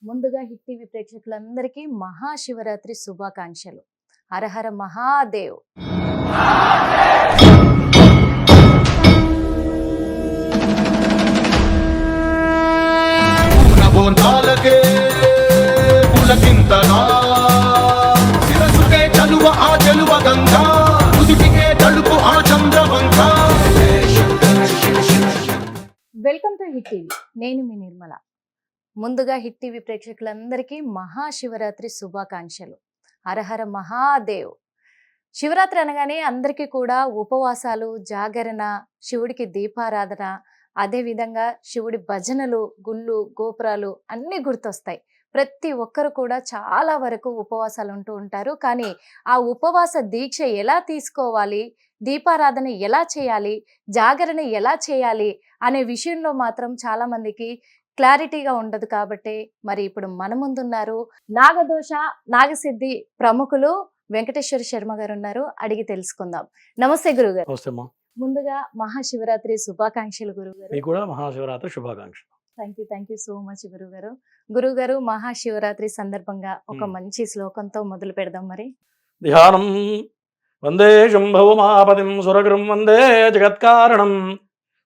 ముందుగా hit TV ప్రేక్షకులందరికీ మహాశివరాత్రి శుభాకాంక్షలు. హరహర మహాదేవ్. బోనాలకే పులకింతనా శిరసుకే చలువ ఆ చెలువ గంగా నుదుటికే తడుపు ఆ చంద్రవంక. Welcome to hit TV. నేను మీ నిర్మల. ముందుగా హిట్ టీవీ ప్రేక్షకులందరికీ మహాశివరాత్రి శుభాకాంక్షలు. హరహర మహాదేవ్. శివరాత్రి అనగానే అందరికీ కూడా ఉపవాసాలు, జాగరణ, శివుడికి దీపారాధన, అదేవిధంగా శివుడి భజనలు, గుళ్ళు, గోపురాలు అన్నీ గుర్తొస్తాయి. ప్రతి ఒక్కరు కూడా చాలా వరకు ఉపవాసాలు ఉంటూ ఉంటారు. కానీ ఆ ఉపవాస దీక్ష ఎలా తీసుకోవాలి, దీపారాధన ఎలా చేయాలి, జాగరణ ఎలా చేయాలి అనే విషయంలో మాత్రం చాలా మందికి క్లారిటీగా ఉండదు. కాబట్టి మరి ఇప్పుడు మన ముందున్నారు నాగదోష, నాగసిద్ధి ప్రముఖులు వెంకటేశ్వర శర్మ గారు ఉన్నారు. అడిగి తెలుసుకుందాం. నమస్తే గురుగారు. నమస్తే అమ్మా. ముందుగా మహాశివరాత్రి శుభాకాంక్షలు గురుగారు. మీకు కూడా మహాశివరాత్రి శుభాకాంక్షలు. థ్యాంక్ యూ సో మచ్ గురుగారు. గురుగారు, మహాశివరాత్రి సందర్భంగా ఒక మంచి శ్లోకంతో మొదలు పెడదాం. మరి ధ్యానం వందే శంభుమాపతిం సురగృం వందే జగత్కారణం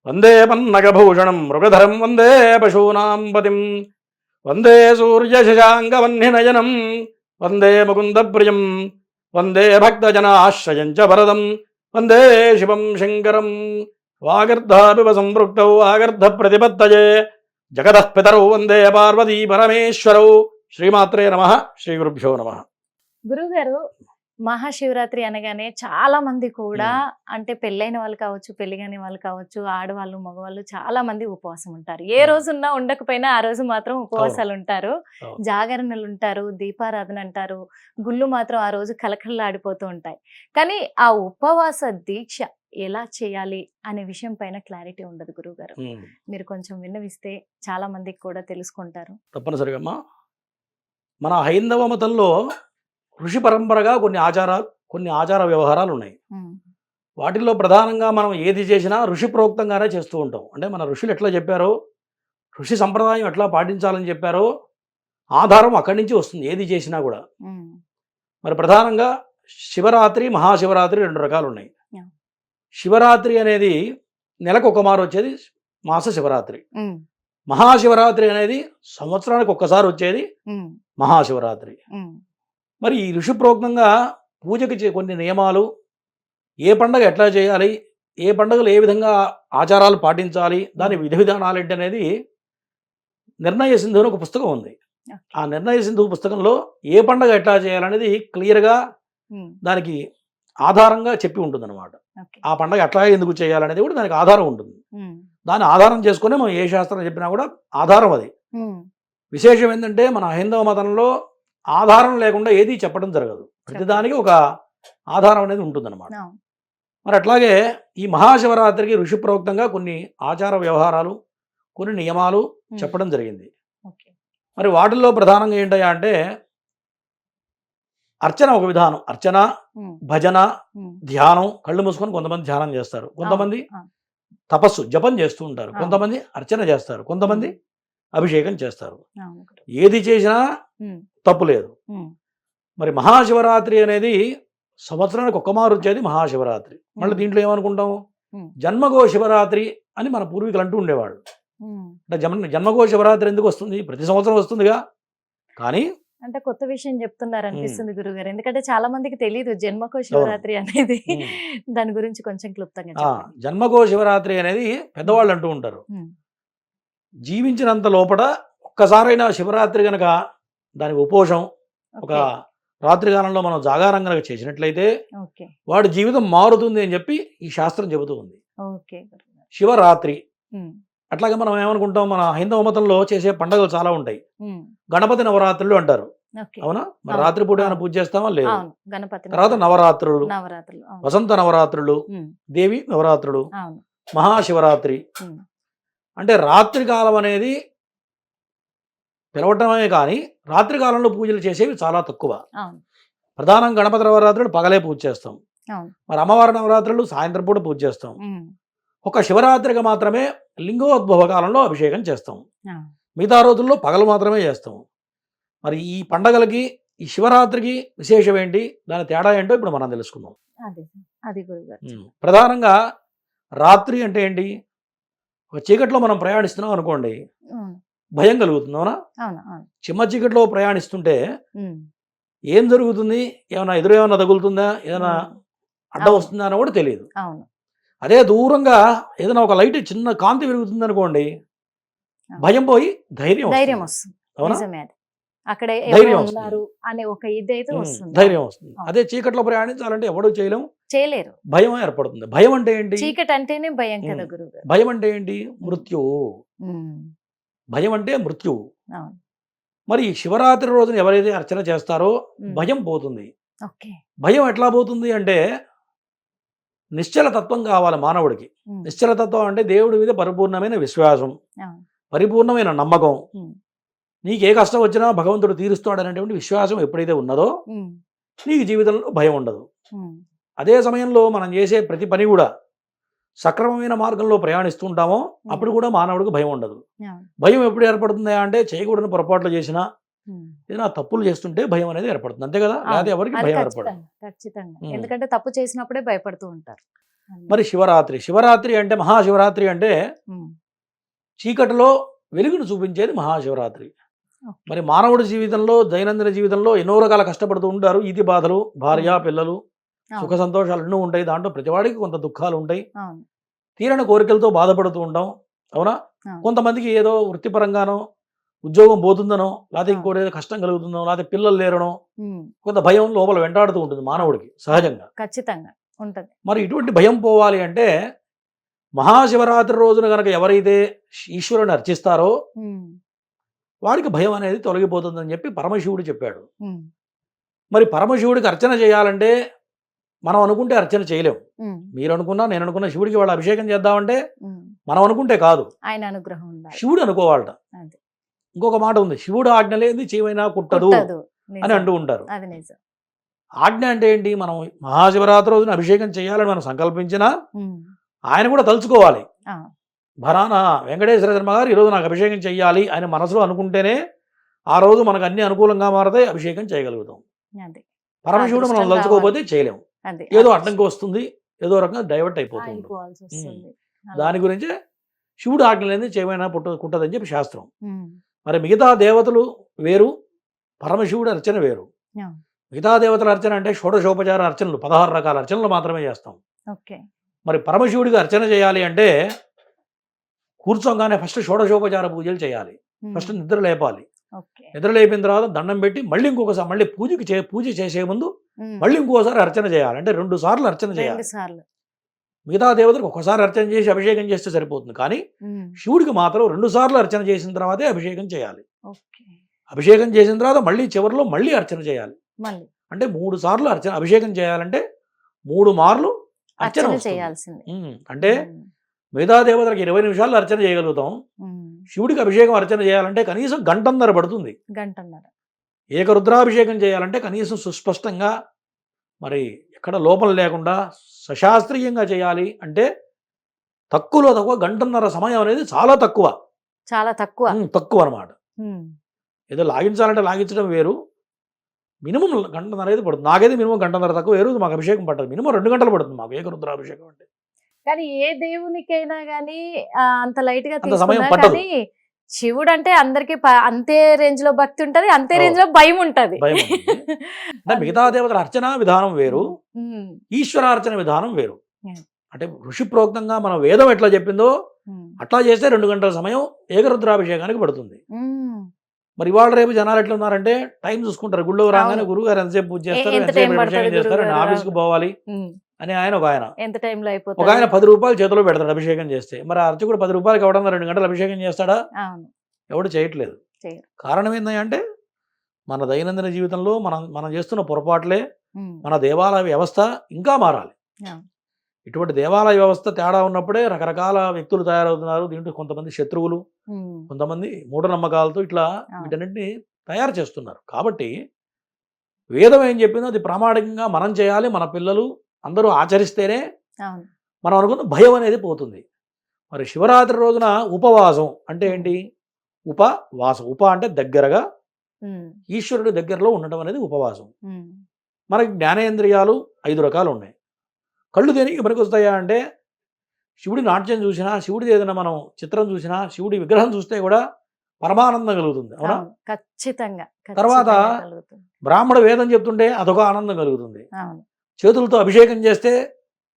వందే పన్నగభూషణం మృగధరం వందే పశూనాం పతిం వందే సూర్యశశాంగవన్నినయనం వందే ముకుందప్రియం వందే భక్తజనాశ్రయం చ వరదం వందే శివం శంకరం. వాగర్ధాపివ సంపృక్తౌ ఆగర్ధ ప్రతిపత్తయే జగదః పితరౌ వందే పార్వతీ పరమేశ్వరౌ. శ్రీమాత్రే నమః. శ్రీ గురుభ్యో నమః. గురుగారు, మహాశివరాత్రి అనగానే చాలా మంది కూడా అంటే పెళ్ళైన వాళ్ళు కావచ్చు, పెళ్లి కాని వాళ్ళు కావచ్చు, ఆడవాళ్ళు, మగవాళ్ళు చాలా మంది ఉపవాసం ఉంటారు. ఏ రోజున్నా ఉండకపోయినా ఆ రోజు మాత్రం ఉపవాసాలు ఉంటారు, జాగరణలు ఉంటారు, దీపారాధన అంటారు, గుళ్ళు మాత్రం ఆ రోజు కలకల్లాడిపోతూ ఉంటాయి. కానీ ఆ ఉపవాస దీక్ష ఎలా చేయాలి అనే విషయం పైన క్లారిటీ ఉండదు గురువుగారు. మీరు కొంచెం విన్నవిస్తే చాలా మందికి కూడా తెలుసుకుంటారు. తప్పనిసరిగా అమ్మా. మన హైందవ మతంలో ఋషి పరంపరగా కొన్ని ఆచార వ్యవహారాలు ఉన్నాయి. వాటిల్లో ప్రధానంగా మనం ఏది చేసినా ఋషి ప్రోక్తంగానే చేస్తూ ఉంటాం. అంటే మన ఋషులు ఎట్లా చెప్పారో, ఋషి సంప్రదాయం ఎట్లా పాటించాలని చెప్పారో ఆధారం అక్కడి నుంచి వస్తుంది ఏది చేసినా కూడా. మరి ప్రధానంగా శివరాత్రి, మహాశివరాత్రి రెండు రకాలు ఉన్నాయి. శివరాత్రి అనేది నెలకు ఒక మారు వచ్చేది మాస శివరాత్రి. మహాశివరాత్రి అనేది సంవత్సరానికి ఒక్కసారి వచ్చేది మహాశివరాత్రి. మరి ఈ ఋషి ప్రోక్తంగా పూజకి కొన్ని నియమాలు, ఏ పండగ ఎట్లా చేయాలి, ఏ పండుగలు ఏ విధంగా ఆచారాలు పాటించాలి, దాని విధి విధానాలు ఏంటి అనేది నిర్ణయ సింధు అని ఒక పుస్తకం ఉంది. ఆ నిర్ణయ సింధు పుస్తకంలో ఏ పండగ ఎట్లా చేయాలనేది క్లియర్గా దానికి ఆధారంగా చెప్పి ఉంటుంది అనమాట. ఆ పండగ ఎట్లా ఎందుకు చేయాలనేది కూడా దానికి ఆధారం ఉంటుంది. దాన్ని ఆధారం చేసుకుని మనం ఏ శాస్త్రం చెప్పినా కూడా ఆధారం అది. విశేషం ఏంటంటే మన హైందవ మతంలో ఆధారం లేకుండా ఏది చెప్పడం జరగదు. ప్రతిదానికి ఒక ఆధారం అనేది ఉంటుందన్నమాట. మరి అట్లాగే ఈ మహాశివరాత్రికి ఋషి ప్రోక్తంగా కొన్ని ఆచార వ్యవహారాలు, కొన్ని నియమాలు చెప్పడం జరిగింది. మరి వాటిల్లో ప్రధానంగా ఏంటయ్యా అంటే అర్చన ఒక విధానం. అర్చన, భజన, ధ్యానం. కళ్ళు మూసుకొని కొంతమంది ధ్యానం చేస్తారు, కొంతమంది తపస్సు జపం చేస్తూ ఉంటారు, కొంతమంది అర్చన చేస్తారు, కొంతమంది అభిషేకం చేస్తారు. ఏది చేసినా తప్పు లేదు. మరి మహాశివరాత్రి అనేది సంవత్సరానికి ఒక్క మారు వచ్చేది మహాశివరాత్రి. మళ్ళీ దీంట్లో ఏమనుకుంటాం, జన్మగో శివరాత్రి అని మన పూర్వీకులు అంటూ ఉండేవాళ్ళు. అంటే జన్మగో శివరాత్రి ఎందుకు వస్తుంది? ప్రతి సంవత్సరం వస్తుందిగా. కానీ అంటే కొత్త విషయం చెప్తున్నారు అనిపిస్తుంది గురుగారు. ఎందుకంటే చాలా మందికి తెలియదు జన్మకో శివరాత్రి అనేది. దాని గురించి కొంచెం క్లుప్తంగా. జన్మకో శివరాత్రి అనేది పెద్దవాళ్ళు అంటూ ఉంటారు. జీవించినంత లోపల ఒక్కసారైనా శివరాత్రి గనక దానికి ఉపోషం, ఒక రాత్రి కాలంలో మనం జాగారం గనక చేసినట్లయితే వాడి జీవితం మారుతుంది అని చెప్పి ఈ శాస్త్రం చెబుతూ ఉంది. శివరాత్రి. అట్లాగే మనం ఏమనుకుంటాం, మన హైందవ మతంలో చేసే పండుగలు చాలా ఉంటాయి. గణపతి నవరాత్రులు అంటారు, అవునా? మరి రాత్రి పూట ఏమైనా పూజ చేస్తామా? లేదు. తర్వాత నవరాత్రులు, వసంత నవరాత్రులు, దేవి నవరాత్రులు, మహాశివరాత్రి. అంటే రాత్రి కాలం అనేది పిలవటమే కానీ రాత్రి కాలంలో పూజలు చేసేవి చాలా తక్కువ. ప్రధానం గణపతి నవరాత్రులు పగలే పూజ చేస్తాం. మరి అమ్మవారి నవరాత్రులు సాయంత్రం పూట పూజ చేస్తాం. ఒక శివరాత్రికి మాత్రమే లింగోద్భవ కాలంలో అభిషేకం చేస్తాం. మిగతా రోజుల్లో పగలు మాత్రమే చేస్తాం. మరి ఈ పండగలకి ఈ శివరాత్రికి విశేషం ఏంటి, దాని తేడా ఏంటో ఇప్పుడు మనం తెలుసుకుందాం. అది అది గురుగారు. ప్రధానంగా రాత్రి అంటే ఏంటి, ఒక చీకట్లో మనం ప్రయాణిస్తున్నాం అనుకోండి, ఉమ్, భయం కలుగుతుంది, అవునా? అవును అవును. చిమ్మ చీకట్లో ప్రయాణిస్తుంటే ఉమ్, ఏం జరుగుతుంది, ఏమైనా ఎదురు ఏమైనా తగులుతుందా, ఏదైనా అడ్డం అవును. వస్తుందా అని కూడా తెలియదు. అవును. అదే దూరంగా ఏదైనా ఒక లైట్ చిన్న కాంతి పెరుగుతుంది అనుకోండి, అవును. భయం పోయి ధైర్యం ధైర్యం వస్తుంది. వస్తుంది. అవునా? నిజమే అది. అక్కడ ధైర్యం ఎవరో వస్తుంది. ఉన్నారు అనే ఒక ఇదైతే వస్తుంది. ధైర్యం వస్తుంది. అవును. అదే చీకట్లో ప్రయాణించాలంటే ఎవడూ చేయలేం, చేయలేరు. భయం ఏర్పడుతుంది. భయం అంటే ఏంటి, చీకటి అంటేనే భయం కదా ఉమ్. గురుగారు. భయం అంటే ఏంటి, మృత్యువు. ఉమ్, భయం అంటే మృత్యువు. అవును. మరి ఈ శివరాత్రి రోజున ఎవరైతే అర్చన చేస్తారో ఉమ్, భయం పోతుంది. ఓకే. భయం ఎట్లా పోతుంది అంటే, నిశ్చల తత్వం కావాలి మానవుడికి. ఉమ్, నిశ్చల తత్వం అంటే దేవుడి మీద పరిపూర్ణమైన విశ్వాసం, అవును. పరిపూర్ణమైన నమ్మకం. ఉమ్, నీకు ఏ కష్టం వచ్చినా భగవంతుడు తీరుస్తాడనేటువంటి విశ్వాసం ఎప్పుడైతే ఉన్నదో ఉమ్, నీకు జీవితంలో భయం ఉండదు. ఉమ్, అదే సమయంలో మనం చేసే ప్రతి పని కూడా సక్రమమైన మార్గంలో ప్రయాణిస్తూ ఉంటామో అప్పుడు కూడా మానవుడికి భయం ఉండదు. అవును. భయం ఎప్పుడు ఏర్పడుతుంది అంటే, చేయకూడని పొరపాట్లు చేసినా, ఉమ్. ఏదైనా తప్పులు చేస్తుంటే భయం అనేది ఏర్పడుతుంది, అంతే కదా? అవును. లేకపోతే ఎవరికి అది భయం ఏర్పడదు. ఖచ్చితంగా ఖచ్చితంగా. ఉమ్. ఎందుకంటే తప్పు చేసినప్పుడే భయపడుతూ ఉంటారు. మరి శివరాత్రి అంటే, మహాశివరాత్రి అంటే ఉమ్, చీకటిలో వెలుగును చూపించేది మహాశివరాత్రి. ఓకే. మరి మానవుడి జీవితంలో, దైనందిన జీవితంలో ఎన్నో రకాల కష్టపడుతూ ఉంటారు. ఈతి బాధలు, భార్య పిల్లలు, సుఖ అవును. సంతోషాలు ఎన్నో ఉంటాయి. దాంట్లో ప్రతివాడికి కొంత దుఃఖాలు ఉంటాయి. అవును. తీరని కోరికలతో బాధపడుతూ ఉంటాం, అవునా? అవును. కొంతమందికి ఏదో వృత్తిపరంగానో, ఉద్యోగం పోతుందనో, లేకపోతే అవును. ఇంకోటి ఏదో కష్టం కలుగుతుందనో, లేకపోతే పిల్లలు లేరనో, ఉమ్, కొంత భయం లోపల వెంటాడుతూ ఉంటుంది మానవుడికి సహజంగా. ఖచ్చితంగా ఉంటది. మరి ఇటువంటి భయం పోవాలి అంటే, మహాశివరాత్రి రోజున కనుక ఎవరైతే ఈశ్వరుని అర్చిస్తారో ఉమ్, వాడికి భయం అనేది తొలగిపోతుందని చెప్పి పరమశివుడు చెప్పాడు. ఉమ్, మరి పరమశివుడికి అర్చన చేయాలంటే మనం అనుకుంటే అర్చన చేయలేం. ఉమ్, మీరు అనుకున్నా, నేను అనుకున్నా శివుడికి వాళ్ళ అభిషేకం చేద్దామంటే ఉమ్. మనం అనుకుంటే కాదు, ఆయన అనుగ్రహం ఉండాలి. శివుడు అనుకోవాలట. అది. ఇంకొక మాట ఉంది, శివుడు ఆజ్ఞ లేనిది చీమైనా కుట్టదు కుట్టదు. అని నిజం. అంటూ ఉంటారు. అది నిజం. ఆజ్ఞ అంటే ఏంటి, మనం మహాశివరాత్రి రోజున అభిషేకం చేయాలని మనం సంకల్పించినా ఉమ్, ఆయన కూడా తలుచుకోవాలి. ఆ, భరానా వెంకటేశ్వర శర్మ గారు ఈరోజు నాకు అభిషేకం చేయాలి ఆయన మనసులో అనుకుంటేనే ఆ రోజు మనకు అన్ని అనుకూలంగా మారతాయి, అభిషేకం చేయగలుగుతాం. అది. పరమశివుడు మనం అదృష్టం తలుచుకోకపోతే చేయలేం. అది. ఏదో అడ్డంకి వస్తుంది, ఏదో రకంగా డైవర్ట్ అయిపోతుంది. ఆగిపోవాల్సి వస్తుంది. అలా. దాని గురించే శివుడు ఆజ్ఞ లేనిది చేయమైనా కుట్టదని చెప్పి శాస్త్రం. ఉమ్, మరి మిగతా దేవతలు వేరు, పరమశివుడు అర్చన వేరు. ఆ, మిగతా దేవతల అర్చన అంటే షోడశోపచార అర్చనలు, 16 రకాల అర్చనలు మాత్రమే చేస్తాం. ఓకే. మరి పరమశివుడికి అర్చన చేయాలి అంటే కూర్చోగానే ఫస్ట్ షోడశోపచార పూజలు చేయాలి. ఉమ్, ఫస్ట్ నిద్ర లేపాలి. ఓకే. నిద్ర లేపిన తర్వాత దండం పెట్టి మళ్ళీ ఇంకొకసారి మళ్ళీ పూజ చేసే ముందు ఉమ్, మళ్ళీ ఇంకోసారి అర్చన చేయాలి. అంటే 2 సార్లు అర్చన 2 చేయాలి. సార్లు. మిగతా దేవతలకు ఒకసారి అర్చన చేసి అభిషేకం చేస్తే సరిపోతుంది, కానీ ఉమ్, శివుడికి మాత్రం 2 సార్లు అర్చన చేసిన తర్వాతే అభిషేకం చేయాలి. ఓకే. అభిషేకం చేసిన తర్వాత మళ్ళీ చివరిలో మళ్ళీ అర్చన చేయాలి. మళ్ళీ అంటే 3 సార్లు అర్చన, అభిషేకం చేయాలంటే 3 మార్లు అర్చన అర్చన వస్తుంది. చేయాల్సింది. అంటే మిగతా దేవతలకు 20 నిమిషాల్లో అర్చన చేయగలుగుతాం. శివుడికి అభిషేకం అర్చన చేయాలంటే కనీసం గంటన్నర పడుతుంది. గంటన్నర. ఏకరుద్రాభిషేకం చేయాలంటే కనీసం సుస్పష్టంగా, మరి ఎక్కడ లోపం లేకుండా సశాస్త్రీయంగా చేయాలి అంటే తక్కువలో తక్కువ గంటన్నర సమయం అనేది చాలా తక్కువ. చాలా తక్కువ. తక్కువ అనమాట. ఉమ్, ఏదో లాగించాలంటే లాగించడం వేరు, మినిమం గంటన్నర అయితే పడుతుంది. నాకైతే మినిమం గంటన్నర తక్కువ, ఏ రోజు మాకు అభిషేకం పట్టదు. మినిమం 2 గంటలు పడుతుంది మాకు ఏకరుద్రాభిషేకం అంటే. కానీ ఏ దేవునికైనా గానీ అంత లైట్ గా అంత సమయం తీసుకున్నా పట్టదు. కానీ శివుడు అంటే అందరికి అంతే రేంజ్ లో భక్తి ఉంటది, అంతే అవును. రేంజ్ లో భయం ఉంటది. భయం ఉంటుంది. అంటే మిగతా దేవతల అర్చన విధానం వేరు, ఉమ్, ఈశ్వరార్చన విధానం వేరు. Yeah. అంటే ఋషి ప్రోక్తంగా మన వేదం ఎట్లా చెప్పిందో ఉమ్, అట్లా చేస్తే 2 గంటల సమయం ఏకరుద్రాభిషేకానికి పడుతుంది. ఉమ్. మరి ఇవాళ రేపు జనాలు ఎట్లా ఉన్నారంటే టైం చూసుకుంటారు. గుళ్ళో రాగానే అవును. గురువు గారు ఎంతసేపు పూజ చేస్తారు, ఎంత ఎంతసేపు టైం పడుతుంది అభిషేకం చేస్తారు, నేను గురువుగారు? ఆఫీస్కి పోవాలి ఉమ్, అని ఒక ఆయన ఎంత టైంలో ఒక అయిపోతుంది? ఆయన 10 రూపాయలు చేతిలో పెడతాడు అభిషేకం చేస్తే. మరి ఆ అర్చకుడు 10 రూపాయలకి ఎవడన్నా 2 గంటలు అభిషేకం చేస్తాడా? అవును, ఎవడు చేయట్లేదు. చేయరు. కారణం ఏంటంటే మన దైనందిన జీవితంలో మనం చేస్తున్న పొరపాట్లే. ఉమ్, మన దేవాలయ వ్యవస్థ ఇంకా మారాలి. అవును. ఇటువంటి దేవాలయ వ్యవస్థ తేడా ఉన్నప్పుడే రకరకాల వ్యక్తులు తయారవుతున్నారు. దీంట్లో కొంతమంది శత్రువులు, ఉమ్, కొంతమంది మూఢనమ్మకాలతో ఇట్లా అవును. వీటన్నిటిని తయారు చేస్తున్నారు. కాబట్టి వేదం ఏం చెప్పిందో అది ప్రామాణికంగా మనం చేయాలి. మన పిల్లలు అందరూ ఆచరిస్తేనే అవును. మనం అనుకున్న భయం అనేది పోతుంది. మరి శివరాత్రి రోజున ఉపవాసం అంటే ఏంటి? ఉపవాసం. ఉప అంటే దగ్గరగా, ఈశ్వరుడి దగ్గరలో ఉండటం అనేది ఉపవాసం. మనకి జ్ఞానేంద్రియాలు 5 రకాలు ఉన్నాయి. కళ్ళు దేనికి పనికొస్తాయా అంటే శివుడి నాట్యం చూసినా, శివుడిది ఏదైనా మనం చిత్రం చూసినా, శివుడి విగ్రహం చూస్తే కూడా పరమానందం కలుగుతుంది. అవునా? ఖచ్చితంగా. తర్వాత కలుగుతుంది. బ్రాహ్మణ వేదం చెప్తుంటే అదొక ఆనందం కలుగుతుంది. అవును, చేతులతో అభిషేకం చేస్తే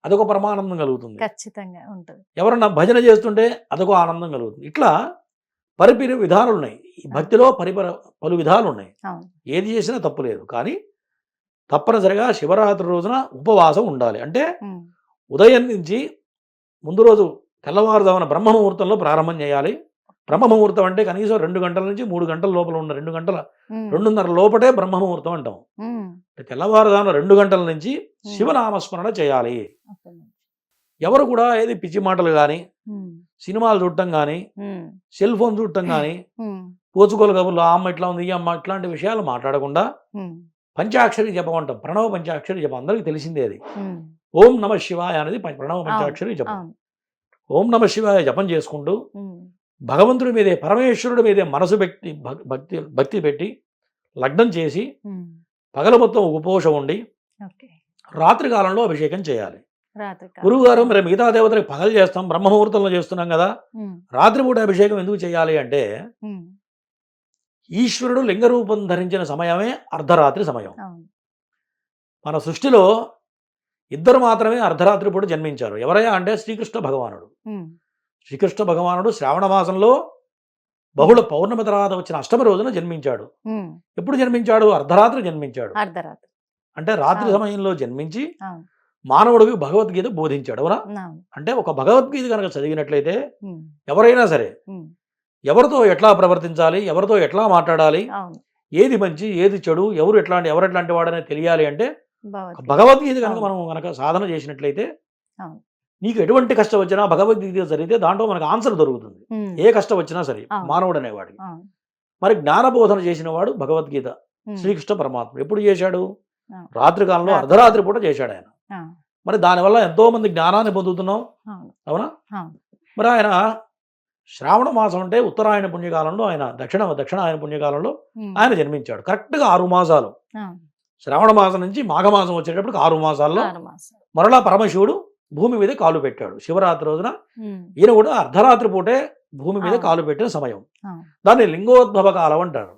అదొక పరమానందం కలుగుతుంది. ఖచ్చితంగా ఉంటుంది. ఎవరన్నా భజన చేస్తుంటే అదొక ఆనందం కలుగుతుంది. ఇట్లా పరిపిరి విధాలు ఉన్నాయి. ఈ భక్తిలో పలు విధాలు ఉన్నాయి. అవును. ఏది చేసినా తప్పు లేదు. కానీ తప్పనిసరిగా శివరాత్రి రోజున ఉపవాసం ఉండాలి. అంటే ఉదయం నుంచి ముందు రోజు తెల్లవారుజామున బ్రహ్మముహూర్తంలో ప్రారంభం చేయాలి. బ్రహ్మముహూర్తం అంటే కనీసం 2 గంటల నుంచి 3 గంటల లోపల ఉన్న 2:30 లోపటే బ్రహ్మముహూర్తం అంటాం. అంటే తెల్లవారుజామున 2 గంటల నుంచి శివనామస్మరణ చేయాలి. ఎవరు కూడా ఏది పిచ్చి మాటలు కానీ, సినిమాలు చూడటం కానీ, సెల్ ఫోన్ చూడటం కానీ, పోచుకోలు కబుర్లు ఆ అమ్మ ఇట్లా ఉంది, ఈ అమ్మ ఇట్లాంటి విషయాలు మాట్లాడకుండా పంచాక్షరి జపం అంటాం. ప్రణవ పంచాక్షరి జపం అందరికీ తెలిసిందే. అది ఓం నమ శివాయ అనేది ప్రణవ పంచాక్షరి జపం. ఓం నమ శివాయ జపం చేసుకుంటూ భగవంతుడి మీదే, పరమేశ్వరుడి మీదే మనసు భక్తి పెట్టి లగ్నం చేసి పగల మొత్తం ఉపవాసం ఉండి రాత్రి కాలంలో అభిషేకం చేయాలి. గురువుగారు మరి మిగతా దేవతలకు పగలు చేస్తాం, బ్రహ్మముహూర్తంలో చేస్తున్నాం కదా, రాత్రిపూట అభిషేకం ఎందుకు చేయాలి అంటే ఈశ్వరుడు లింగరూపం ధరించిన సమయమే అర్ధరాత్రి సమయం. మన సృష్టిలో 2 మాత్రమే అర్ధరాత్రి పూట జన్మించారు. ఎవరయ్యా అంటే శ్రీకృష్ణ భగవానుడు. శ్రీకృష్ణ భగవానుడు శ్రావణ మాసంలో బహుళ పౌర్ణమి తర్వాత వచ్చిన అష్టమి రోజున జన్మించాడు. ఎప్పుడు జన్మించాడు? అర్ధరాత్రి జన్మించాడు. అంటే రాత్రి సమయంలో జన్మించి మానవుడికి భగవద్గీత బోధించాడు. అవునా? అంటే ఒక భగవద్గీత కనుక చదివినట్లయితే ఎవరైనా సరే ఎవరితో ఎట్లా ప్రవర్తించాలి, ఎవరితో ఎట్లా మాట్లాడాలి, ఏది మంచి ఏది చెడు, ఎవరెట్లాంటి వాడనే తెలియాలి అంటే భగవద్గీత కనుక సాధన చేసినట్లయితే నీకు ఎటువంటి కష్టం వచ్చినా భగవద్గీత చదివితే దాంట్లో మనకు ఆన్సర్ దొరుకుతుంది. ఏ కష్టం వచ్చినా సరే మానవుడు అనేవాడికి. మరి జ్ఞానబోధన చేసిన వాడు భగవద్గీత శ్రీకృష్ణ పరమాత్ముడు ఎప్పుడు చేశాడు? రాత్రి కాలంలో అర్ధరాత్రి పూట చేశాడు ఆయన. మరి దానివల్ల ఎంతో మంది జ్ఞానాన్ని పొందుతున్నాం. అవునా? మరి ఆయన శ్రావణ మాసం అంటే ఉత్తరాయణ పుణ్యకాలంలో, ఆయన దక్షిణాయన పుణ్యకాలంలో ఆయన జన్మించాడు. కరెక్ట్గా 6 మాసాలు. శ్రావణ మాసం నుంచి మాఘమాసం వచ్చేటప్పటికి 6 మాసాల్లో మరలా పరమశివుడు భూమి మీద కాలు పెట్టాడు. శివరాత్రి రోజున ఈయన కూడా అర్ధరాత్రి పూటే భూమి మీద కాలు పెట్టిన సమయం. దాన్ని లింగోద్భవ కాలం అంటారు.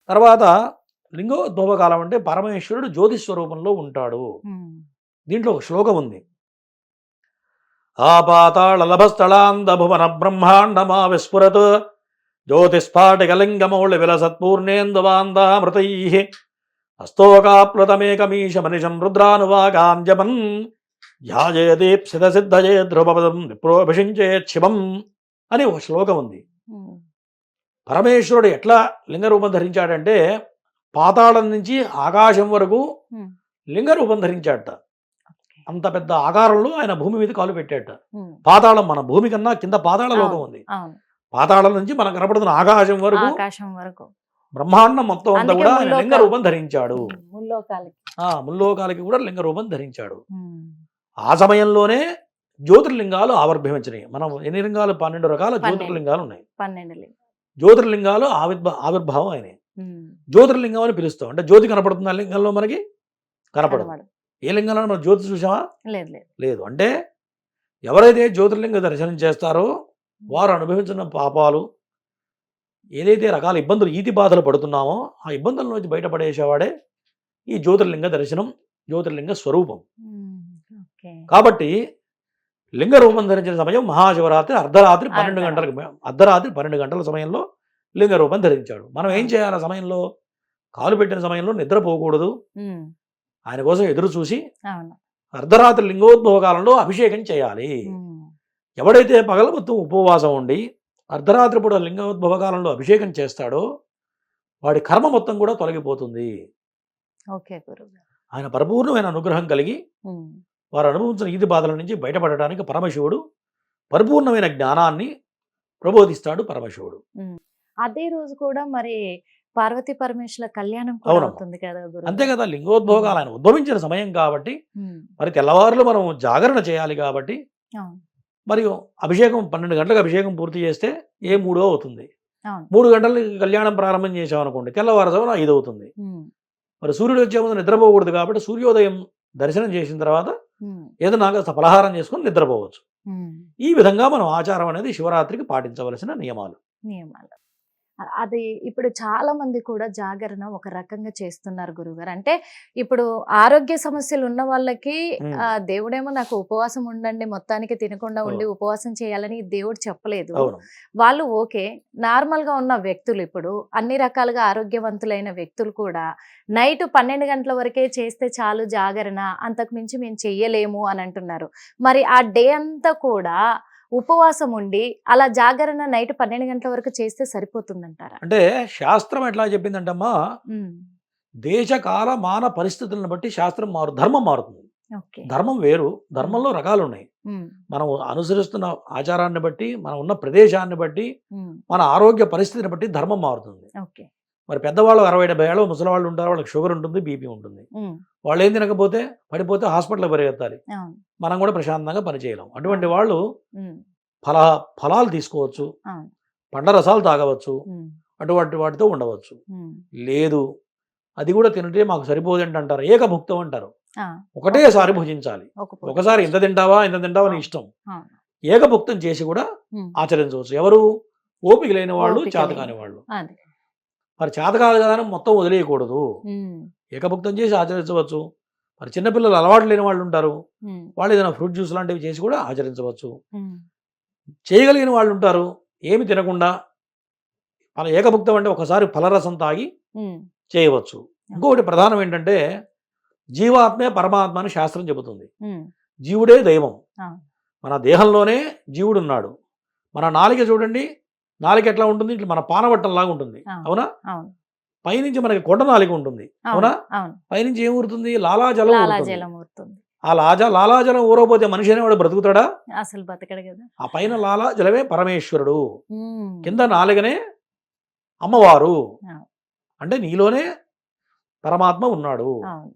తర్వాత లింగోద్భవ కాలం అంటే పరమేశ్వరుడు జ్యోతి స్వరూపంలో ఉంటాడు. దీంట్లో ఒక శ్లోకం ఉంది. ఆపాతాళలభస్థళాంద భువన బ్రహ్మాండమా విస్ఫురత్ జ్యోతిస్ఫాటికలింగమౌళి విలసత్పూర్ణేందువాందామృతై హస్తోకాప్లుతమేకమీశమనిశం రుద్రానువాగాంజమన్ ధ్యాయేదీప్సిత సిద్ధయే ధ్రువపదం విప్రోభిషించేత్ శివం అని ఒక శ్లోకం ఉంది. పరమేశ్వరుడు ఎట్లా లింగరూపం ధరించాడంటే పాతాళం నుంచి ఆకాశం వరకు లింగరూపం ధరించాడట. అంత పెద్ద ఆకారంలో ఆయన భూమి మీద కాలు పెట్టాడట. పాతాళం మన భూమి కన్నా కింద పాతాళ లోకం ఉంది. పాతాళం నుంచి మనకు కనపడుతున్న ఆకాశం వరకు బ్రహ్మాండం మొత్తం అంతా కూడా ఆయన లింగరూపం ధరించాడు. ముల్లోకాలకి కూడా లింగరూపం ధరించాడు. ఆ సమయంలోనే జ్యోతిర్లింగాలు ఆవిర్భవించినాయి. మనం ఎన్ని లింగాలు? 12 రకాల జ్యోతిర్లింగాలు ఉన్నాయి. జ్యోతిర్లింగాలు ఆవిర్భావం అయినాయి. జ్యోతిర్లింగం అని పిలుస్తాం. అంటే జ్యోతి కనపడుతుంది ఆ లింగంలో, మనకి కనపడదు. ఏ లింగంలో మనం జ్యోతి చూసామా? లేదు. అంటే ఎవరైతే జ్యోతిర్లింగ దర్శనం చేస్తారో వారు అనుభవించిన పాపాలు, ఏదైతే రకాల ఇబ్బందులు, ఈతి బాధలు పడుతున్నామో ఆ ఇబ్బందుల నుంచి బయటపడేసేవాడే ఈ జ్యోతిర్లింగ దర్శనం, జ్యోతిర్లింగ స్వరూపం. కాబట్టి లింగ రూపం ధరించిన సమయం మహాశివరాత్రి అర్ధరాత్రి 12 గంటల సమయంలో లింగ రూపం ధరించాడు. మనం ఏం చేయాలి? ఆ సమయంలో కాలు పెట్టిన సమయంలో నిద్రపోకూడదు. ఆయన కోసం ఎదురు చూసి అర్ధరాత్రి లింగోద్భవ కాలంలో అభిషేకం చేయాలి. ఎవడైతే పగల మొత్తం ఉపవాసం ఉండి అర్ధరాత్రి పూట లింగోద్భవ కాలంలో అభిషేకం చేస్తాడో వాడి కర్మ మొత్తం కూడా తొలగిపోతుంది. ఆయన పరిపూర్ణమైన అనుగ్రహం కలిగి వారు అనుభవించిన ఈది బాధల నుంచి బయటపడటానికి పరమశివుడు పరిపూర్ణమైన జ్ఞానాన్ని ప్రబోధిస్తాడు. పరమశివుడు అదే రోజు కూడా మరి పార్వతీ పరమేశ్వరుల కళ్యాణం కూడా అవుతుంది కదా. అంతే కదా. లింగోద్భోగాలు ఆయన ఉద్భవించిన సమయం కాబట్టి మరి తెల్లవారులు మనం జాగరణ చేయాలి కాబట్టి, మరియు అభిషేకం 12 గంటలకు అభిషేకం పూర్తి చేస్తే ఏ 3 అవుతుంది. అవును. 3 గంటలకి కళ్యాణం ప్రారంభం చేసాం అనుకోండి, తెల్లవారుజామున 5 అవుతుంది. ఉమ్, మరి సూర్యుడు వచ్చే ముందు నిద్రపోకూడదు కాబట్టి సూర్యోదయం దర్శనం చేసిన తర్వాత ఉమ్, ఏదైనా కాస్త ఫలహారం చేసుకొని నిద్రపోవచ్చు. ఉమ్. ఈ విధంగా మనం ఆచారం అనేది శివరాత్రికి పాటించవలసిన నియమాలు. నియమాలు. అది ఇప్పుడు చాలా మంది కూడా జాగరణ ఒక రకంగా చేస్తున్నారు గురుగారు. అంటే ఇప్పుడు ఆరోగ్య సమస్యలు ఉన్న వాళ్ళకి దేవుడేమో నాకు ఉపవాసం ఉండండి, మొత్తానికి తినకుండా ఉండి ఉపవాసం చేయాలని దేవుడు చెప్పలేదు. అవును. వాళ్ళు ఓకే, నార్మల్ గా ఉన్న వ్యక్తులు, ఇప్పుడు అన్ని రకాలుగా ఆరోగ్యవంతులైన వ్యక్తులు కూడా నైట్ 12 గంటల వరకే చేస్తే చాలు జాగరణ, అంతకు మించి మేము చెయ్యలేము అని అంటున్నారు. మరి ఆ డే అంతా కూడా ఉపవాసం ఉండి అలా జాగరణ నైట్ 12 గంటల వరకు చేస్తే సరిపోతుందంటారా? అంటే శాస్త్రం ఎట్లా చెప్పిందంటమ్మా, ఉమ్, దేశ కాల మాన పరిస్థితులను బట్టి శాస్త్రం ధర్మం మారుతుంది. ఓకే. ధర్మం వేరు, ధర్మంలో రకాలు ఉన్నాయి. ఉమ్, మనం అనుసరిస్తున్న ఆచారాన్ని బట్టి, మనం ఉన్న ప్రదేశాన్ని బట్టి, ఉమ్, మన ఆరోగ్య పరిస్థితిని బట్టి ధర్మం మారుతుంది. ఓకే. మరి పెద్దవాళ్ళు 60-70 ఏళ్ళు, ముసలి వాళ్ళు ఉంటారు, వాళ్ళకి షుగర్ ఉంటుంది, బీపీ ఉంటుంది. ఉమ్, వాళ్ళు ఏం తినకపోతే పడిపోతే హాస్పిటల్కి పరిగెత్తాలి. అవును. మనం కూడా ప్రశాంతంగా పనిచేయలేం. అటువంటి వాళ్ళు ఉమ్, ఫలాలు తీసుకోవచ్చు, అవును. పండ్ల రసాలు తాగవచ్చు, ఉమ్, అటువంటి వాటితో ఉండవచ్చు. ఉమ్, లేదు అది కూడా తింటే మాకు సరిపోదంటే అంటారు, ఏకభుక్తం అంటారు. ఆ, ఒకటేసారి భుజించాలి. ఒక పూట. ఒకసారి ఇంత తింటావా నీ ఇష్టం. అవును. ఏకభుక్తం చేసి కూడా ఉమ్, ఆచరించవచ్చు. ఎవరు? ఓపిక లేని వాళ్ళు, ఓపిక చేతకాని లేని. వాళ్ళు. అదే. మరి చేత కాదు కదా అని మొత్తం వదిలేయకూడదు. ఉమ్, ఏకభుక్తం చేసి ఆచరించవచ్చు. మరి చిన్నపిల్లలు అలవాటు లేని వాళ్ళు ఉంటారు, ఉమ్, వాళ్ళు ఏదైనా ఫ్రూట్ జ్యూస్ లాంటివి చేసి కూడా ఆచరించవచ్చు. ఉమ్, చేయగలిగిన వాళ్ళు ఉంటారు, ఏమి తినకుండా అలా ఏకభుక్తం అంటే ఒకసారి ఫలరసం తాగి ఉమ్, చేయవచ్చు. ఇంకొకటి ప్రధానం ఏంటంటే, జీవాత్మే పరమాత్మ అని శాస్త్రం చెబుతుంది. ఉమ్, జీవుడే దైవం. ఆ. మన దేహంలోనే జీవుడు ఉన్నాడు. మన నాలిక చూడండి, నాలిక ఎట్లా ఉంటుంది, ఇట్లా మన పానవట్టంలాగా ఉంటుంది. ఆ. అవునా? అవును. పైనుంచి మనకి కొండ నాలిక ఉంటుంది. అవునా? అవును. పైనుంచి ఏం ఊరుతుంది? లాలాజలం ఊరుతుంది. లాలాజలం ఊరుతుంది. ఆ లాలాజలం ఊరకపోతే మనిషి అనేవాడు బ్రతుకుతాడా? అసలు బతకడు కదా. ఆ పైన లాలాజలమే పరమేశ్వరుడు, ఉమ్, కింద నాలుగనే అమ్మవారు. ఆ. అంటే నీలోనే పరమాత్మ ఉన్నాడు. అవును.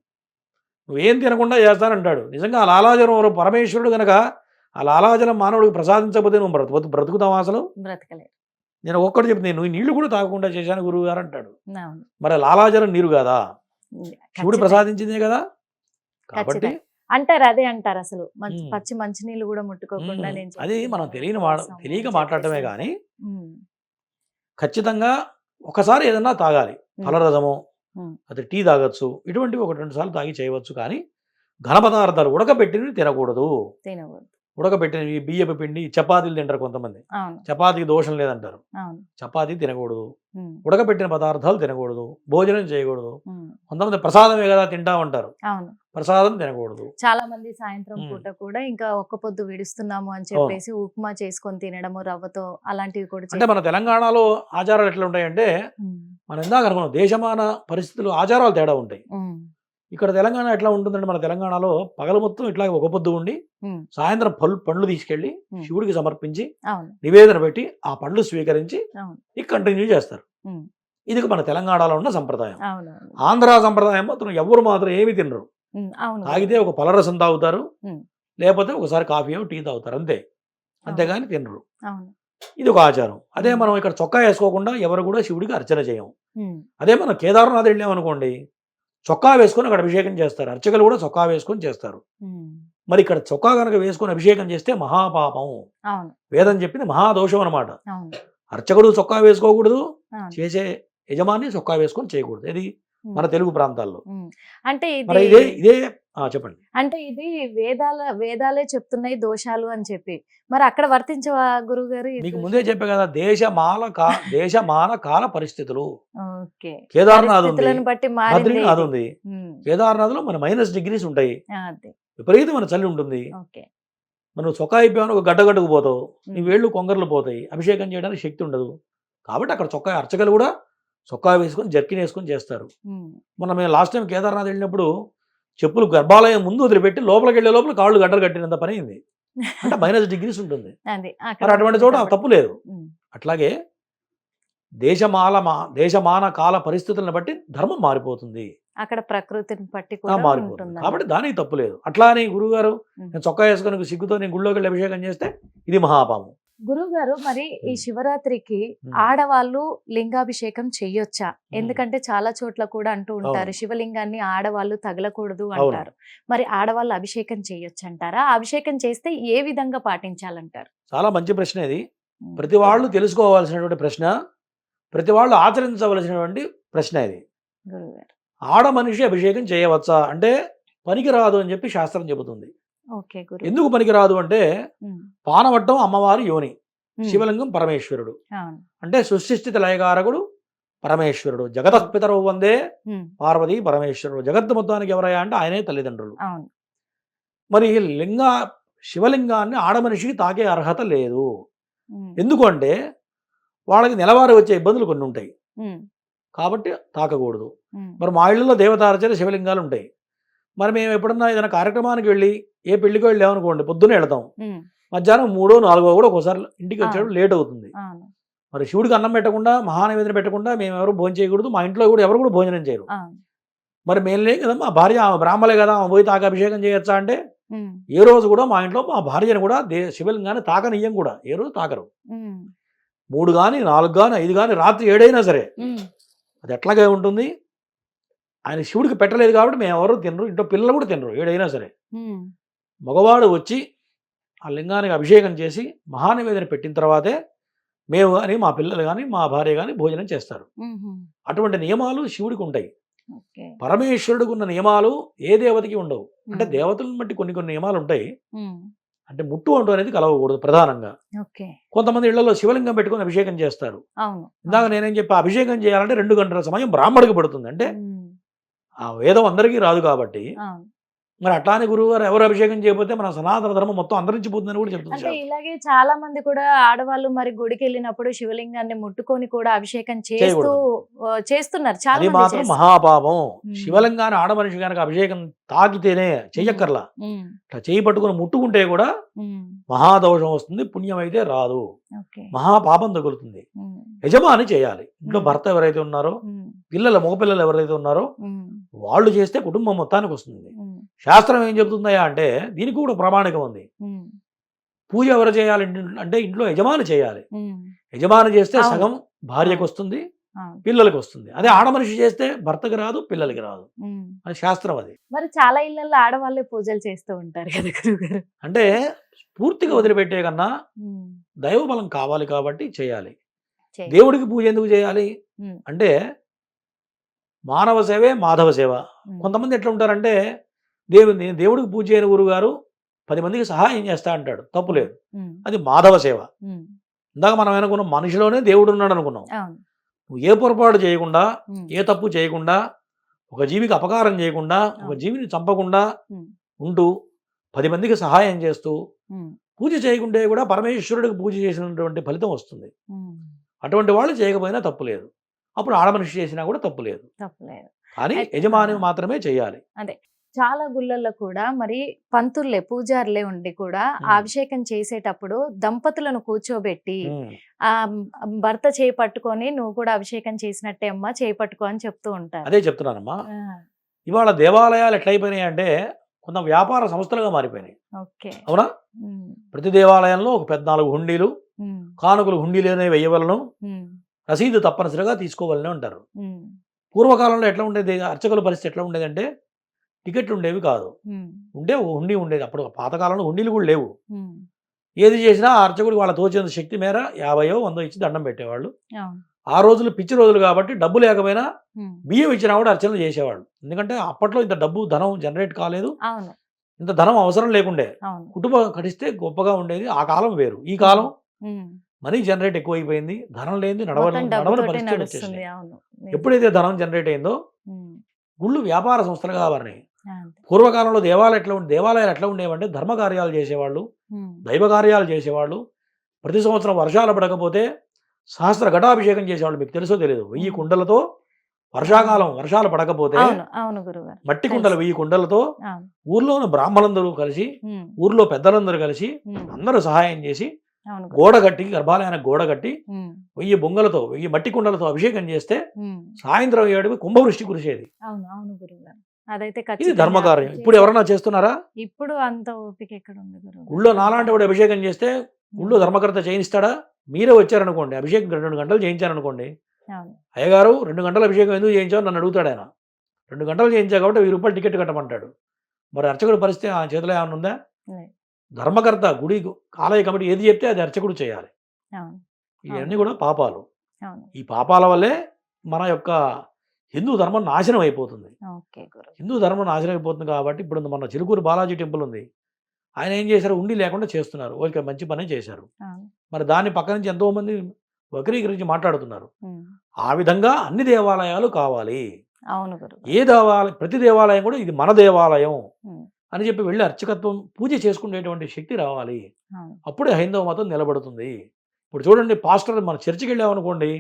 నువ్వేం తినకుండా చేస్తానంటాడు. నిజంగా ఆ లాలాజలం పరమేశ్వరుడు గనక ఆ లాలాజలం మానవుడికి ప్రసాదించకపోతే నువ్వు బ్రతుకుతావా అసలు? బ్రతకలేదు. నేను ఒక్కటి చెప్తే, నువ్వు నీళ్లు కూడా తాగకుండా చేశాను గురువు గారు అంటాడు. అవును. మరి లాలాజలం నీరు కాదా? శివుడు ఖచ్చితంగా. ప్రసాదించిందే కదా. కాబట్టి ఖచ్చితంగా. అంటారు, అదే అంటారు, అసలు ఉమ్. పచ్చి మంచినీళ్ళు కూడా ముట్టుకోకుండా ఉమ్, నేను అది మనం చేస్తున్నాను తెలియక అని మాట్లాడటమే చెప్పేసి. కానీ ఉమ్, ఖచ్చితంగా ఒకసారి ఏదన్నా తాగాలి. ఉమ్, ఫలరసము, ఉమ్, అది టీ తాగొచ్చు, ఇటువంటివి 1-2 సార్లు తాగి చేయవచ్చు. కానీ ఘన పదార్థాలు ఉడకబెట్టినవి తినకూడదు. తినకూడదు. ఉడకబెట్టినవి బియ్యపు పిండి, చపాతీలు తింటారు కొంతమంది. అవును. చపాతీకి దోషం లేదంటారు. అవును. చపాతీ తినకూడదు, ఉమ్, ఉడకబెట్టిన పదార్థాలు తినకూడదు, భోజనం చేయకూడదు. ఉమ్, కొంతమంది ప్రసాదమే కదా తింటా ఉంటారు, అవును. ప్రసాదం తినకూడదు. చాలా మంది సాయంత్రం ఉమ్. పూట కూడా ఇంకా ఒక్క పొద్దు విడుస్తున్నాము అని చెప్పేసి ఉప్మా చేసుకొని తినడము, రవ్వతో, అలాంటివి కూడా అంటే మన తెలంగాణలో ఆచారాలు ఎట్లా ఉంటాయంటే, ఉమ్, మనం ఇందాక అనుకున్నాం దేశమాన పరిస్థితులు, ఆచారాలు తేడా ఉంటాయి. ఉమ్, ఇక్కడ తెలంగాణ ఎట్లా ఉంటుందంటే, మన తెలంగాణలో పగలు మొత్తం ఇట్లా ఒక పొద్దు ఉండి ఉమ్, సాయంత్రం పండ్లు తీసుకెళ్లి ఉమ్. శివుడికి సమర్పించి అవును. నివేదన పెట్టి ఆ పండ్లు స్వీకరించి అవును. ఇక కంటిన్యూ చేస్తారు. ఉమ్, ఇది మన తెలంగాణలో ఉన్న సంప్రదాయం. అవును. అవును. ఆంధ్ర సంప్రదాయం మాత్రం ఎవరు మాత్రం ఏమి తినరు. ఉమ్, అవును. తాగితే ఒక పలరసం తాగుతారు, ఉమ్. లేకపోతే ఒకసారి కాఫీ టీ తాగుతారు, అంతే. అంతేగాని తినరు. అవును. ఇది ఒక ఆచారం. అదే మనం ఇక్కడ చొక్కా వేసుకోకుండా ఎవరు కూడా శివుడికి అర్చన చేయం. ఉమ్, అదే మనం కేదార్నాథ్ వెళ్ళామనుకోండి, చొక్కా వేసుకొని అక్కడ అభిషేకం చేస్తారు. అర్చకులు కూడా చొక్కా వేసుకొని చేస్తారు. ఉమ్, మరి ఇక్కడ చొక్కా కనుక వేసుకొని అభిషేకం చేస్తే మహాపాపం. అవును. వేదం చెప్పింది మహాదోషం అనమాట. అవును. అర్చకుడు చొక్కా వేసుకోకూడదు, అవును. చేసే యజమాని చొక్కా వేసుకొని చేయకూడదు. ఇది ఉమ్, మన తెలుగు ప్రాంతాల్లో. ఉమ్. అంటే మరి ఇది ఇదే చెప్పండి. అంటే ఇది వేదాలే చెప్తున్నాయి దోషాలు అని చెప్పి, మరి అక్కడ వర్తించవా గురువు గారు? మీకు ముందే చెప్పే కదా, దేశమాన కాల పరిస్థితులు. ఓకే. కేదార్నాథ్ ఉంది, పరిస్థితులను బట్టి మారింది బద్రీనాథ్ ఇది. ఉంది. ఉమ్, కేదార్నాథ్లో మన -డిగ్రీస్ ఉంటాయి, అదే. విపరీతమైన చలి ఉంటుంది. ఓకే. మనం చొక్కా అయిపోయాను ఒక గడ్డగడ్డకు పోతావు, నీ ఉమ్, వేళ్ళు కొంగర్లు పోతాయి, అభిషేకం చేయడానికి శక్తి ఉండదు. కాబట్టి అక్కడ చొక్కా, అర్చకులు కూడా చొక్కా వేసుకొని జర్కిన్ వేసుకొని చేస్తారు. ఉమ్, మొన్న మేము లాస్ట్ టైం కేదార్నాథ్ వెళ్ళినప్పుడు చెప్పులు గర్భాలయం ముందు వదిలిపెట్టి లోపలికి వెళ్ళే లోపల కాళ్ళు గడ్డలు కట్టినంత పని అయింది. అంటే -డిగ్రీస్ ఉంటుంది. అదే. మరి అటువంటి చోట కాబట్టి. తప్పు లేదు. ఉమ్, అట్లాగే దేశమాన కాల పరిస్థితులను బట్టి ధర్మం మారిపోతుంది, అక్కడ ప్రకృతిని బట్టి కూడా మారిపోతుంది. ఉంటుంది. కాబట్టి దానికి తప్పు లేదు. అట్లా అని గురువుగారు ఉమ్. నేను చొక్కా వేసుకొని సిగ్గుతో నేను గుళ్ళోకి వెళ్ళి అభిషేకం చేస్తే ఇది మహాపాపం. గురువు గారు మరి ఈ ఉమ్. శివరాత్రికి ఉమ్. ఆడవాళ్ళు లింగాభిషేకం చెయ్యొచ్చా? ఎందుకంటే చాలా చోట్ల కూడా అంటూ ఉంటారు అవును. శివలింగాన్ని ఆడవాళ్ళు తగలకూడదు అవును. అంటారు. మరి ఆడవాళ్ళు అభిషేకం చెయ్యొచ్చు అంటారా? అభిషేకం చేస్తే ఏ విధంగా పాటించాలంటారు? చాలా మంచి ప్రశ్న ఇది. ఉమ్. ప్రతి వాళ్ళు తెలుసుకోవాల్సినటువంటి ప్రశ్న, ప్రతి వాళ్ళు ఆచరించవలసినటువంటి ప్రశ్న ఇది. గురువు గారు. ఆడ మనిషి అభిషేకం చేయవచ్చా అంటే పనికిరాదు అని చెప్పి శాస్త్రం చెబుతుంది. ఓకే గురు. ఎందుకు పనికిరాదు అంటే పానవట్టం అమ్మవారి యోని, శివలింగం పరమేశ్వరుడు, అవును. అంటే సృష్టిస్థితి లయకారకుడు పరమేశ్వరుడు. జగతఃపితరౌ వందే ఉమ్. పార్వతీ పరమేశ్వరుడు. జగత్తు మొత్తానికి ఎవరయ్యా అంటే ఆయనే తల్లిదండ్రులు. అవును. మరి శివలింగాన్ని ఆడమనిషికి తాకే అర్హత లేదు. ఉమ్. ఎందుకు అంటే వాళ్ళకి నెలవారీ వచ్చే ఇబ్బందులు కొన్ని ఉంటాయి ఉమ్. కాబట్టి తాకకూడదు. ఉమ్. మరి మా ఇళ్ళలో దేవతార్చన శివలింగాలు ఉంటాయి. మరి మేము ఎప్పుడన్నా ఏదైనా కార్యక్రమానికి వెళ్ళి ఏ పెళ్లికి వెళ్ళామనుకోండి, పొద్దున్నే వెళ్తాం, ఉమ్. మధ్యాహ్నం 3, 4 కూడా ఒకసారి ఇంటికి వచ్చేటప్పుడు లేట్ అవుతుంది. అవును. మరి శివుడికి అన్నం పెట్టకుండా, మహానైవేద్యం పెట్టకుండా మేము ఎవరు భోజనం చేయకూడదు. మా ఇంట్లో కూడా ఎవరు కూడా భోజనం చేయరు. అవును. మరి మేమే కదా, మా భార్య ఆమె బ్రాహ్మలే కదా, ఆమె పోయి తాక అభిషేకం చేయొచ్చా అంటే ఉమ్. ఏ రోజు కూడా మా ఇంట్లో మా భార్యను కూడా శివలింగాన్ని తాకనియ్యం కూడా. ఏ రోజు తాకరు. ఉమ్. 3 కానీ 4 కానీ 5 కానీ రాత్రి 7 అయినా సరే ఉమ్. అది ఎట్లాగే ఉంటుంది. ఆయన శివుడికి పెట్టలేదు కాబట్టి మేము ఎవరు తినరు, ఇంట్లో పిల్లలు కూడా తినరు 7 అయినా సరే. ఉమ్. మగవాడు వచ్చి ఆ లింగానికి అభిషేకం చేసి మహానివేదన పెట్టిన తర్వాతే మేము కానీ మా పిల్లలు కానీ మా భార్య కానీ భోజనం చేస్తారు. ఉమ్. అటువంటి నియమాలు శివుడికి ఉంటాయి. ఓకే. పరమేశ్వరుడికి ఉన్న నియమాలు ఏ దేవతకి ఉండవు. అంటే ఉమ్. దేవతలను బట్టి కొన్ని నియమాలు ఉంటాయి. ఉమ్. అంటే ముట్టు అంటూ అనేది కలవకూడదు ప్రధానంగా. ఓకే. కొంతమంది ఇళ్లలో శివలింగం పెట్టుకొని అభిషేకం చేస్తారు. అవును. ఇందాక నేనేం చెప్పా, అభిషేకం చేయాలంటే 2 గంటల సమయం బ్రాహ్మడికి పడుతుంది. అంటే ఉమ్. ఆ వేదం అందరికీ రాదు కాబట్టి. అవును. మరి అట్లానే గురువు గారు ఎవరు అభిషేకం చేయకపోతే మన సనాతన ధర్మం మొత్తం అంతరించిపోతుందని కూడా చెప్తుంది అంటే శాస్త్రం. ఇలాగే చాలా మంది కూడా ఆడవాళ్ళు మరి గుడికి వెళ్ళినప్పుడు శివలింగాన్ని ముట్టుకొని కూడా అభిషేకం చేస్తూ చేస్తున్నారు. చాలా అది మంది మాత్రం చేస్తారు. మహాపాపం. ఉమ్. శివలింగాన్ని ఆడమనిషి కనుక అభిషేకం తాకితేనే చెయ్యక్కర్లా. ఉమ్. ఇట్లా చేయి పట్టుకుని ముట్టుకుంటే కూడా ఉమ్. మహాదోషం వస్తుంది, పుణ్యం అయితే రాదు, ఓకే. మహాపాపం తగులుతుంది. ఉమ్. యజమాని చేయాలి. ఇంట్లో ఉమ్. భర్త ఎవరైతే ఉన్నారో, ఉమ్. మగపిల్లలు ఎవరైతే ఉన్నారో ఉమ్. వాళ్ళు చేస్తే కుటుంబం మొత్తానికి వస్తుంది. ఉమ్. శాస్త్రం ఏం చెబుతుందయా అంటే దీనికి కూడా ప్రామాణికం ఉంది. ఉమ్. పూజ ఎవరు చేయాలి అంటే ఇంట్లో యజమాని చేయాలి. ఉమ్. యజమాని చేస్తే అవును. సగం భార్యకు వస్తుంది, అవును. పిల్లలకి వస్తుంది. అదే ఆడమనిషి చేస్తే భర్తకి రాదు, పిల్లలకి రాదు. ఉమ్. అది శాస్త్రం. అది మరి చాలా ఇళ్లలో ఆడవాళ్ళే పూజలు చేస్తూ ఉంటారు కదా గురుగారు. అంటే పూర్తిగా వదిలిపెట్టే కన్నా ఉమ్. దైవ దైవ బలం కావాలి కాబట్టి చేయాలి. చేయాలి. దేవుడికి పూజ ఎందుకు చేయాలి ఉమ్. అంటే మానవ సేవే మాధవ సేవ. ఉమ్. కొంతమంది ఎట్లా ఉంటారంటే దేవుడికి పూజ చేయని గురువు గారు 10 మందికి సహాయం చేస్తా అంటాడు, తప్పు లేదు, ఉమ్. అది మాధవ సేవ. ఉమ్. ఇందాక మనం అనుకున్నాం మనిషిలోనే దేవుడు ఉన్నాడు అనుకున్నాం. అవును. నువ్వు ఏ పొరపాటు చేయకుండా, ఉమ్. ఏ తప్పు చేయకుండా, ఒక జీవికి అపకారం చేయకుండా, ఒక అవును. జీవిని చంపకుండా ఉమ్. ఉంటూ 10 మందికి సహాయం చేస్తూ ఉమ్. పూజ చేయకుంటే కూడా పరమేశ్వరుడికి పూజ చేసినటువంటి ఫలితం వస్తుంది. ఉమ్. అటువంటి వాళ్ళు చేయకపోయినా తప్పు లేదు. అప్పుడు ఆడమనిషి చేసినా కూడా తప్పు లేదు. తప్పలేదు. కానీ అయితే- యజమాని మాత్రమే చేయాలి. చాలా గుళ్ళల్లో కూడా మరి పంతుల్లే పూజారులే ఉండి కూడా ఆ అభిషేకం చేసేటప్పుడు దంపతులను కూర్చోబెట్టి ఉమ్. ఆ భర్త చేయి పట్టుకొని నువ్వు కూడా అభిషేకం చేసినట్టే అమ్మా చేయి పట్టుకో అని చెప్తూ ఉంటారు. అదే చెప్తున్నానమ్మా. ఆ, ఇవాళ దేవాలయాలు ఎట్లయిపోయినాయి అంటే కొంత వ్యాపార సంస్థలుగా మారిపోయినాయి. ఓకే. అవునా? ఉమ్. ప్రతి దేవాలయంలో ఒక 14 హుండీలు, ఉమ్. కానుకలు హుండీలోనే వెయ్యవలను, ఉమ్. రసీదు తప్పనిసరిగా తీసుకోవాలని అంటారు. ఉమ్. పూర్వకాలంలో ఎట్లా ఉండేది, అర్చకుల పరిస్థితి ఎట్లా ఉండేదంటే టికెట్లు ఉండేవి కాదు, ఉమ్. ఉండే ఓ హుండీ ఉండేది. అప్పుడు పాతకాలంలో హుండీలు కూడా లేవు. ఉమ్. ఏది చేసినా ఆ అర్చకుడికి వాళ్ళ తోచిన శక్తి మేర 50 100 ఇచ్చి దండం పెట్టేవాళ్ళు. అవును. ఆ రోజులు పిచ్చి రోజులు కాబట్టి డబ్బు లేకపోయినా ఉమ్. బియ్యం ఇచ్చినా కూడా అర్చనలు చేసేవాళ్ళు. ఎందుకంటే అప్పట్లో ఇంత ధనం జనరేట్ కాలేదు, అవును. ఇంత ధనం అవసరం లేకుండే. అవును. కుటుంబం కడిస్తే గొప్పగా ఉండేది. ఆ కాలం వేరు, ఈ కాలం ఉమ్. మనీ జనరేట్ ఎక్కువైపోయింది, ధనం లేని మొత్తం నడవని డబ్బుతోటే పరిస్థితులు నడుస్తుంది. వచ్చేసినాయి. అవును. ఎప్పుడైతే ధనం జనరేట్ అయిందో ఉమ్. గుళ్ళు వ్యాపార సంస్థలుగా మారినాయి. అంతే. పూర్వకాలంలో దేవాలయాలు ఎట్లా ఉండేవంటే ధర్మ కార్యాలు చేసేవాళ్ళు, ఉమ్. దైవ కార్యాలు చేసేవాళ్ళు. ప్రతి సంవత్సరం వర్షాలు పడకపోతే సహస్ర ఘటాభిషేకం చేసేవాళ్ళు. మీకు తెలుసో తెలియదు, 1000 కుండలతో వర్షాలు పడకపోతే అవును. అవును గురుగారు. మట్టి కుండలు 1000 కుండలతో అవును. ఊర్లోని బ్రాహ్మణులందరూ కలిసి, ఉమ్. ఊర్లో పెద్దలందరూ కలిసి ఉమ్. అందరూ సహాయం చేసి అవును గురు. గోడ కట్టి, గర్భాలయానికి గోడ కట్టి ఉమ్. 1000 బొంగలతో 1000 మట్టి కుండలతో అభిషేకం చేస్తే ఉమ్. సాయంత్రం 7 కుంభవృష్టి కురిసేది. అవును. అవును గురుగారు. అదైతే ఇది ఖచ్చితంగా ధర్మకార్యం. ఇప్పుడు ఎవరన్నా చేస్తున్నారా? ఇప్పుడు అంత ఓపిక ఎక్కడ ఉంది గురువు? గుళ్ళో నాలాంటి వాడు అభిషేకం చేస్తే ఊళ్ళో ధర్మకర్త చేయిస్తాడా? మీరే వచ్చారనుకోండి, అభిషేకం 2 గంటలు చేయించారనుకోండి, అవును. అయ్యగారు 2 గంటల అభిషేకం ఎందుకు చేయించావు నన్ను అడుగుతాడు ఆయన. 2 గంటలు చేయించా కాబట్టి 1000 రూపాయలు టికెట్ కట్టమంటాడు. మరి అర్చకుడి పరిస్థితి ఆ చేతిలో ఏమైనా ఉందా? లేదు. ధర్మకర్త గుడి ఆలయ కమిటీ ఏది చెప్తే అది అర్చకుడు చేయాలి. అవును. ఇవన్నీ కూడా పాపాలు. అవును. ఈ పాపాల వల్లే మన యొక్క హిందూ ధర్మం నాశనం అయిపోతుంది. ఓకే గురు. హిందూ ధర్మం నాశనం అయిపోతుంది కాబట్టి ఇప్పుడు మన చిలుకూరు బాలాజీ టెంపుల్ ఉంది, ఆయన ఏం చేశారు? ఉండి లేకుండా చేస్తున్నారు. ఓకే, మంచి పనే చేశారు. అవును. మరి దాన్ని పక్క నుంచి ఎంతోమంది వక్రీకరించి మాట్లాడుతున్నారు. ఉమ్. ఆ విధంగా అన్ని దేవాలయాలు కావాలి. అవును గురు. ఏ దేవాలయం, ప్రతి దేవాలయం కూడా ఇది మన దేవాలయం ఉమ్. అని చెప్పి వెళ్ళి అర్చకత్వం పూజ చేసుకునేటువంటి శక్తి రావాలి. అవును. అప్పుడే హైందవ మతం నిలబడుతుంది. ఇప్పుడు చూడండి, పాస్టర్ మన చర్చికి వెళ్ళామనుకోండి,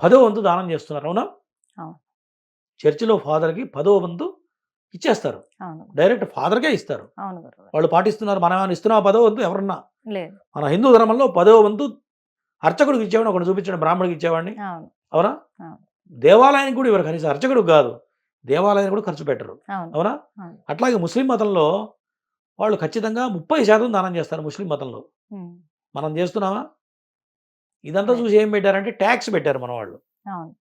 10వ వంతు దానం చేస్తున్నారు. అవునా? అవును. చర్చిలో ఫాదర్కి 10వ వంతు ఇచ్చేస్తారు. అవును. డైరెక్ట్ ఫాదర్కే ఇస్తారు. అవును గురు. వాళ్ళు పాటిస్తున్నారు. మనం ఏమైనా ఇస్తున్నాం 10వ వంతు? ఎవరన్నా లేదు. మన హిందూ ధర్మంలో 10వ వంతు అర్చకుడికి ఇచ్చేవాడిని ఒకటి చూపించండి, బ్రాహ్మడికి ఇచ్చేవాడిని. అవును. అవునా? అవును. దేవాలయానికి కూడా ఇవ్వరు, కనీసం అర్చకుడికి కాదు, దేవాలయానికి కూడా ఖర్చు పెట్టరు. అవును. అవునా? అవును. అట్లాగే ముస్లిం మతంలో వాళ్ళు ఖచ్చితంగా 30% దానం చేస్తారు. ముస్లిం మతంలో ఉమ్. మనం చేస్తున్నామా? ఇదంతా లేదు. చూసి ఏం పెట్టారంటే ట్యాక్స్ పెట్టారు మన వాళ్ళు. అవును.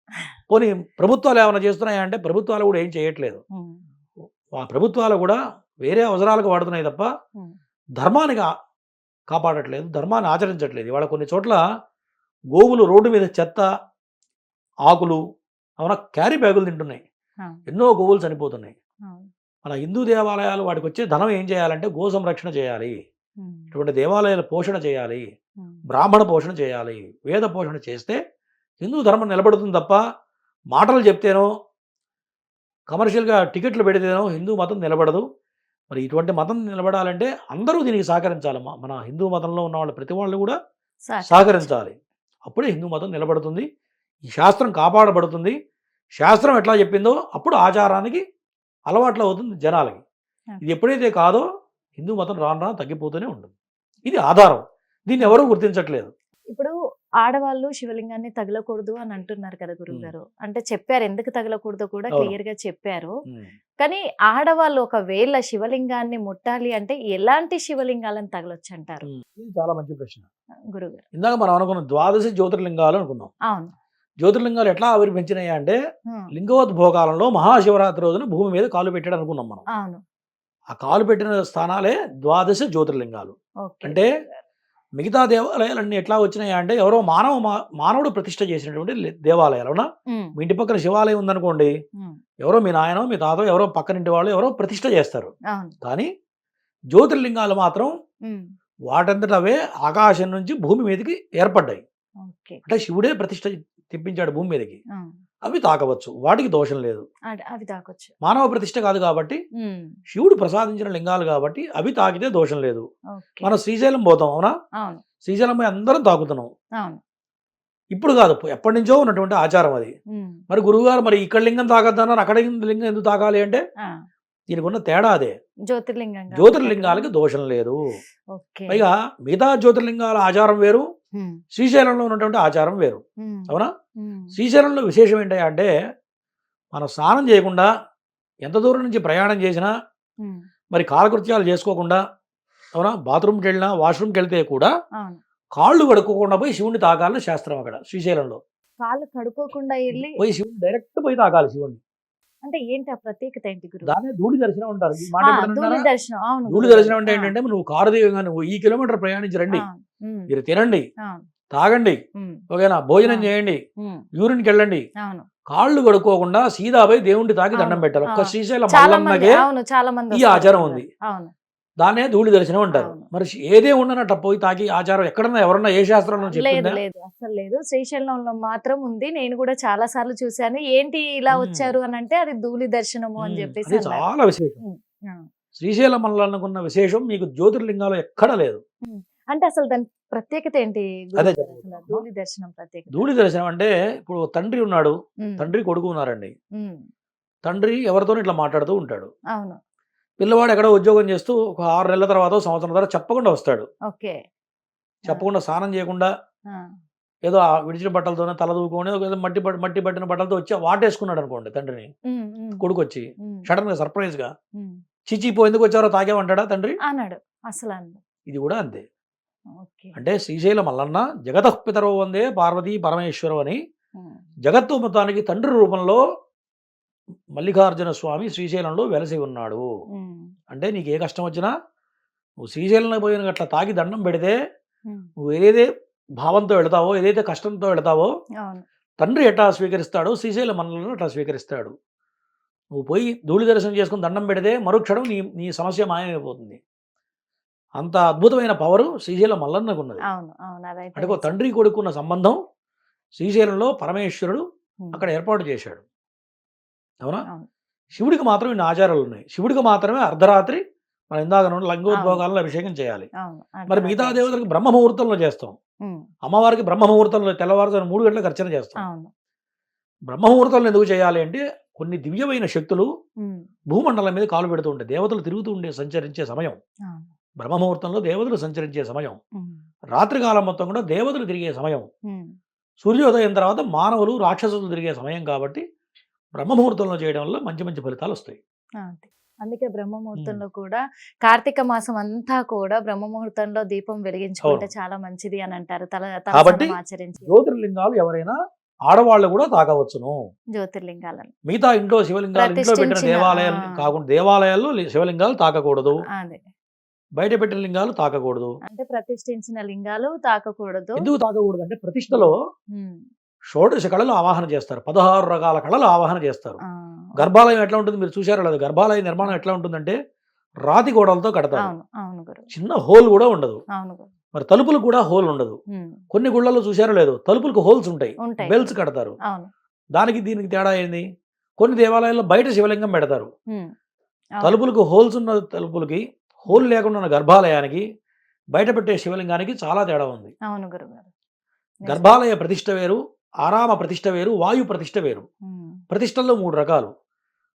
పోనీ ప్రభుత్వాలు ఏమైనా చేస్తున్నాయా అంటే ప్రభుత్వాలు కూడా ఏం చేయట్లేదు. ఉమ్. ఆ ప్రభుత్వాలు కూడా వేరే అవసరాలకు వాడుతున్నాయి తప్ప ఉమ్. ధర్మాన్ని కాపాడట్లేదు, ధర్మాన్ని ఆచరించట్లేదు. ఇవాళ కొన్ని చోట్ల గోవులు రోడ్డు మీద చెత్త, ఆకులు, అవునా, క్యారీ బ్యాగులు తింటున్నాయి. అవును. ఎన్నో గోవులు చనిపోతున్నాయి. అవును. మన హిందూ దేవాలయాలు వాటికి వచ్చే ధనం ఏం చేయాలంటే గో సంరక్షణ చేయాలి, ఉమ్. ఇటువంటి దేవాలయాల పోషణ చేయాలి, ఉమ్. బ్రాహ్మణ పోషణ చేయాలి, వేద పోషణ చేస్తే హిందూ ధర్మం నిలబడుతుంది తప్ప మాటలు చెప్తేనో కమర్షియల్గా టికెట్లు పెడితేనో హిందూ మతం నిలబడదు. మరి ఇటువంటి మతం నిలబడాలంటే అందరూ దీనికి సహకరించాలి. మన హిందూ మతంలో ఉన్న వాళ్ళు ప్రతి వాళ్ళు కూడా సహకరించాలి. అప్పుడే హిందూ మతం నిలబడుతుంది, ఈ శాస్త్రం కాపాడబడుతుంది. శాస్త్రం ఎట్లా చెప్పిందో అప్పుడు ఆచారానికి అలవాట్లు అవుతుంది జనాలకి. ఇది ఎప్పుడైతే కాదో హిందూ మతం రాను రాను తగ్గిపోతూనే ఉంటుంది. ఇది ఆధారం, దీన్ని ఎవరూ గుర్తించట్లేదు. ఇప్పుడు ఆడవాళ్ళు శివలింగాన్ని తగలకూడదు అని అంటున్నారు కదా గురువు గారు. అంటే చెప్పారు ఎందుకు తగలకూడదో కూడా అవును. క్లియర్ గా చెప్పారు. ఉమ్. కానీ ఆడవాళ్ళు ఒకవేళ శివలింగాన్ని ముట్టాలి అంటే ఎలాంటి శివలింగాలను తగలొచ్చు అంటారు ఇది చాలా మంచి ప్రశ్న. గురువు గారు? ఇందాక మనం అనుకున్నాం 12 జ్యోతిర్లింగాలు అనుకున్నాం. అవును. జ్యోతిర్లింగాలు ఎట్లా ఆవిర్భించినాయి అంటే ఉమ్. లింగోద్భోగాలంలో మహాశివరాత్రి రోజున భూమి మీద కాలు పెట్టాడు అనుకున్నాం మనం. అవును. ఆ కాలు పెట్టిన స్థానాలే 12 జ్యోతిర్లింగాలు. ఓకే. అంటే మిగతా దేవాలయాలన్నీ ఎట్లా వచ్చినాయి అంటే ఎవరో మానవుడు ప్రతిష్ఠ చేసినటువంటి దేవాలయాలు. అవునా? ఉమ్. మీ ఇంటి పక్కన శివాలయం ఉందనుకోండి, ఉమ్. ఎవరో మీ నాయనో మీ తాతో ఎవరో పక్కనింటి వాళ్ళు ఎవరో ప్రతిష్ఠ చేస్తారు. అవును. కానీ జ్యోతిర్లింగాలు మాత్రం ఉమ్. వాటంతట అవే ఆకాశం నుంచి భూమి మీదకి ఏర్పడ్డాయి. ఓకే. అంటే శివుడే ప్రతిష్ఠ తెప్పించాడు భూమి మీదకి. ఉమ్. అవి తాకవచ్చు, వాటికి దోషం లేదు. అవి తాకొచ్చు. మానవ ప్రతిష్ఠ కాదు కాబట్టి, ఉమ్. శివుడు ప్రసాదించిన లింగాలు కాబట్టి అవి తాకితే దోషం లేదు. ఓకే. మనం శ్రీశైలం పోతాం, అవునా? అవును. శ్రీశైలం పోయి అందరం తాకుతున్నాం. అవును. ఇప్పుడు కాదు, ఎప్పటి నుంచో ఉన్నటువంటి ఆచారం అది. ఉమ్. మరి గురువుగారు మరి ఇక్కడ లింగం తాగద్దన్నారు, అక్కడ లింగం ఎందుకు తాకాలి అంటే ఆ. దీనికి ఉన్న తేడా అదే. జ్యోతిర్లింగంగా జ్యోతిర్లింగాలకి దోషం లేదు. ఓకే. పైగా మిగతా జ్యోతిర్లింగాల ఆచారం వేరు, ఉమ్. శ్రీశైలంలో ఉన్నటువంటి ఆచారం వేరు. ఉమ్. అవునా? ఉమ్. శ్రీశైలంలో విశేషం ఏంటంటే మనం స్నానం చేయకుండా ఎంత దూరం నుంచి ప్రయాణం చేసినా, ఉమ్. మరి కాలకృత్యాలు చేసుకోకుండా, అవునా, బాత్రూమ్కి వెళ్ళినా వాష్రూమ్కి వెళ్తే కూడా అవును. కాళ్ళు కడుక్కోకుండా పోయి శివుణ్ణి తాకాలని శాస్త్రం. అక్కడ శ్రీశైలంలో కాళ్ళు కడుక్కోకుండా వెళ్ళి పోయి శివుని డైరెక్ట్ పోయి తాకాలి. శివుణ్ణి అంటే ఏంటి ఆ ప్రత్యేకత ఏంటి గురువు? దాన్ని ధూళి దర్శనం అంటారు. ఈ మాట ఆ, ఎప్పుడైనా ధూళి విన్నారా? దర్శనం. అవును ధూళి గురువు దర్శనం గారు. అంటే ఏంటంటే నువ్వు కారు దిగగానే నువ్వు ఈ కిలోమీటర్ ప్రయాణించి రండి, ఉమ్. మీరు తినండి, అవును. తాగండి, ఉమ్. ఓకేనా, భోజనం ఆ. చేయండి, ఉమ్. యూరిన్కి వెళ్ళండి, అవును. కాళ్ళు కడుక్కోకుండా సీదా పోయి దేవుణ్ణి తాకి దండం అవును. పెట్టాలి. ఒక్క అవును. శ్రీశైలం చాలా మంది మల్లన్నకే అవును చాలా మంది ఈ వస్తారు ఆచారం గురువు ఉంది. గారు. అవును. దాన్నే ధూళి దర్శనం అంటారు. అవును. మరి ఏదే ఉండనట్ట పోయి తాకి ఆచారం ఎక్కడన్నా ఎవరన్నా ఏ శాస్త్రంలో లేదు చెప్పిందా? లేదు అసలు లేదు. శ్రీశైలంలో మాత్రం ఉంది. నేను కూడా చాలా సార్లు చూశాను. ఏంటి ఇలా వచ్చారు అని అంటే అది ధూళి దర్శనము అని చెప్పేసి అది అన్నారు. చాలా విశేషం. ఉమ్. ఆ. శ్రీశైలం మల్లన్నకున్న విశేషం మీకు జ్యోతిర్లింగాలు ఎక్కడా లేదు. అంటే అసలు దాని ప్రత్యేకత ఏంటి గురువు అదే గారు? చెప్తున్నా. అసలు ధూళి దర్శనం ప్రత్యేకత. ధూళి దర్శనం అంటే ఇప్పుడు తండ్రి ఉన్నాడు, ఉమ్. తండ్రి కొడుకు ఉన్నారండి. ఉమ్. తండ్రి ఎవరితో ఇట్లా మాట్లాడుతూ ఉంటాడు. అవును. పిల్లవాడు ఎక్కడో ఉద్యోగం చేస్తూ ఒక 6 నెలల తర్వాత సంవత్సరం తర్వాత చెప్పకుండా వస్తాడు. ఓకే. చెప్పకుండా స్నానం చేయకుండా ఆ. ఏదో ఆ విడిచిన బట్టలతోనే తల దూకొని ఏదో మట్టి పట్టిన బట్టలతో వచ్చి వాటేసుకున్నాడు అనుకోండి తండ్రిని. ఉమ్. ఉమ్. కొడుకు వచ్చి ఉమ్. సడన్ గా సర్ప్రైజ్ గా ఉమ్. చిచి పో ఎందుకు వచ్చారో తాగేమంటాడా తండ్రి? అన్నాడు. అసలు అన్నాడు. ఇది కూడా అంతే. ఓకే. అంటే శ్రీశైల మల్లన్న జగతః పితరో వందే పార్వతీ పరమేశ్వరం అని ఉమ్, జగత్తు మొత్తానికి తండ్రి రూపంలో మల్లికార్జున స్వామి శ్రీశైలంలో వెలసి ఉన్నాడు. ఉమ్, అంటే నీకు ఏ కష్టం వచ్చినా నువ్వు శ్రీశైలంలో పోయిన అట్లా తాకి దండం పెడితే ఉమ్, నువ్వు ఏదైతే భావంతో వెళతావో ఏదైతే కష్టంతో వెళతావో అవును. తండ్రి ఎట్లా స్వీకరిస్తాడో శ్రీశైల మల్లన్న అట్లా స్వీకరిస్తాడు. నువ్వు పోయి ధూళి దర్శనం చేసుకుని దండం పెడితే మరుక్షణం నీ నీ సమస్య మాయమైపోతుంది. అంత అద్భుతమైన పవరు శ్రీశైల మల్లన్నకు ఉన్నది. అవును అవును అదైతే అంటే ఒక నిజం. తండ్రి కొడుకున్న సంబంధం శ్రీశైలంలో పరమేశ్వరుడు ఉమ్, అక్కడ ఏర్పాటు చేశాడు. అవునా? అవును. శివుడికి మాత్రం ఇన్ని ఆచారాలు ఉన్నాయి. శివుడికి మాత్రమే అర్ధరాత్రి మన ఇందాక నుండి లింగోద్భోగాలను అభిషేకం చేయాలి. అవును మరి మిగతా దేవతలకు బ్రహ్మ ముహూర్తంలో చేస్తాం. ఉమ్, అమ్మవారికి బ్రహ్మ ముహూర్తంలో తెల్లవారుజామున 3 గంటలకు అర్చన చేస్తాం. అవును. బ్రహ్మ ముహూర్తంలో ఎందుకు చేయాలి అంటే కొన్ని దివ్యమైన శక్తులు ఉమ్, భూమండలం మీద కాలు పెడుతూ ఉంటాయి. దేవతలు తిరుగుతూ ఉండే సంచరించే సమయం అవును. బ్రహ్మ ముహూర్తంలో దేవతలు సంచరించే సమయం. ఉమ్, రాత్రికాలం మొత్తం కూడా దేవతలు తిరిగే సమయం. ఉమ్, సూర్యోదయం తర్వాత మానవులు రాక్షసులు తిరిగే సమయం కాబట్టి బ్రహ్మ ముహూర్తంలో చేయడం వల్ల మంచి మంచి ఫలితాలు వస్తాయి. అంతే. అందుకే బ్రహ్మ ముహూర్తంలో కూడా కార్తీక మాసం అంతా కూడా బ్రహ్మ ముహూర్తంలో దీపం వెలిగించుకుంటే అవును. చాలా మంచిది అని అంటారు. కాబట్టి తలస్నానం ఆచరించి జ్యోతిర్లింగాలు ఎవరైనా ఆడవాళ్ళు కూడా తాకవచ్చును. జ్యోతిర్లింగాలను మిగతా ఇంట్లో శివలింగాలు ఇంట్లో పెట్టిన ప్రతిష్ఠించిన, దేవాలయాలు ఆ. కాకుండా దేవాలయాల్లో శివలింగాలు తాకకూడదు. అదే బయట పెట్టిన లింగాలు తాకకూడదు. అంటే ప్రతిష్ఠించిన లింగాలు తాకకూడదు. ఎందుకు తాకకూడదు అంటే ప్రతిష్టలో ఉమ్, షోడశ కళలు ఆవాహన చేస్తారు. 16 రకాల కళలు ఆవాహన చేస్తారు. ఆ, గర్భాలయం ఎట్లా ఉంటుంది మీరు చూసారో లేదు. గర్భాలయ నిర్మాణం ఎట్లా ఉంటుందంటే రాతి గోడలతో కడతారు. అవును అవును గురు, చిన్న హోల్ కూడా ఉండదు. అవును గురు. మరి తలుపులకు కూడా హోల్ ఉండదు. ఉమ్, కొన్ని గుళ్ళల్లో చూసారో లేదు తలుపులకు హోల్స్ ఉంటాయి. ఉంటాయి. బెల్స్ కడతారు. అవును. దానికి దీనికి తేడా ఏంది? కొన్ని దేవాలయాల్లో బయట శివలింగం పెడతారు. ఉమ్, అవును. తలుపులకు హోల్స్ ఉన్న తలుపులకి హోల్ లేకుండా ఉన్న గర్భాలయానికి బయట పెట్టే శివలింగానికి చాలా తేడా ఉంది. అవును గురుగారు. నిజం. గర్భాలయ ప్రతిష్ట వేరు, ఆరామ ప్రతిష్ట వేరు, వాయు ప్రతిష్ట వేరు. ఉమ్, ప్రతిష్టల్లో 3 రకాలు.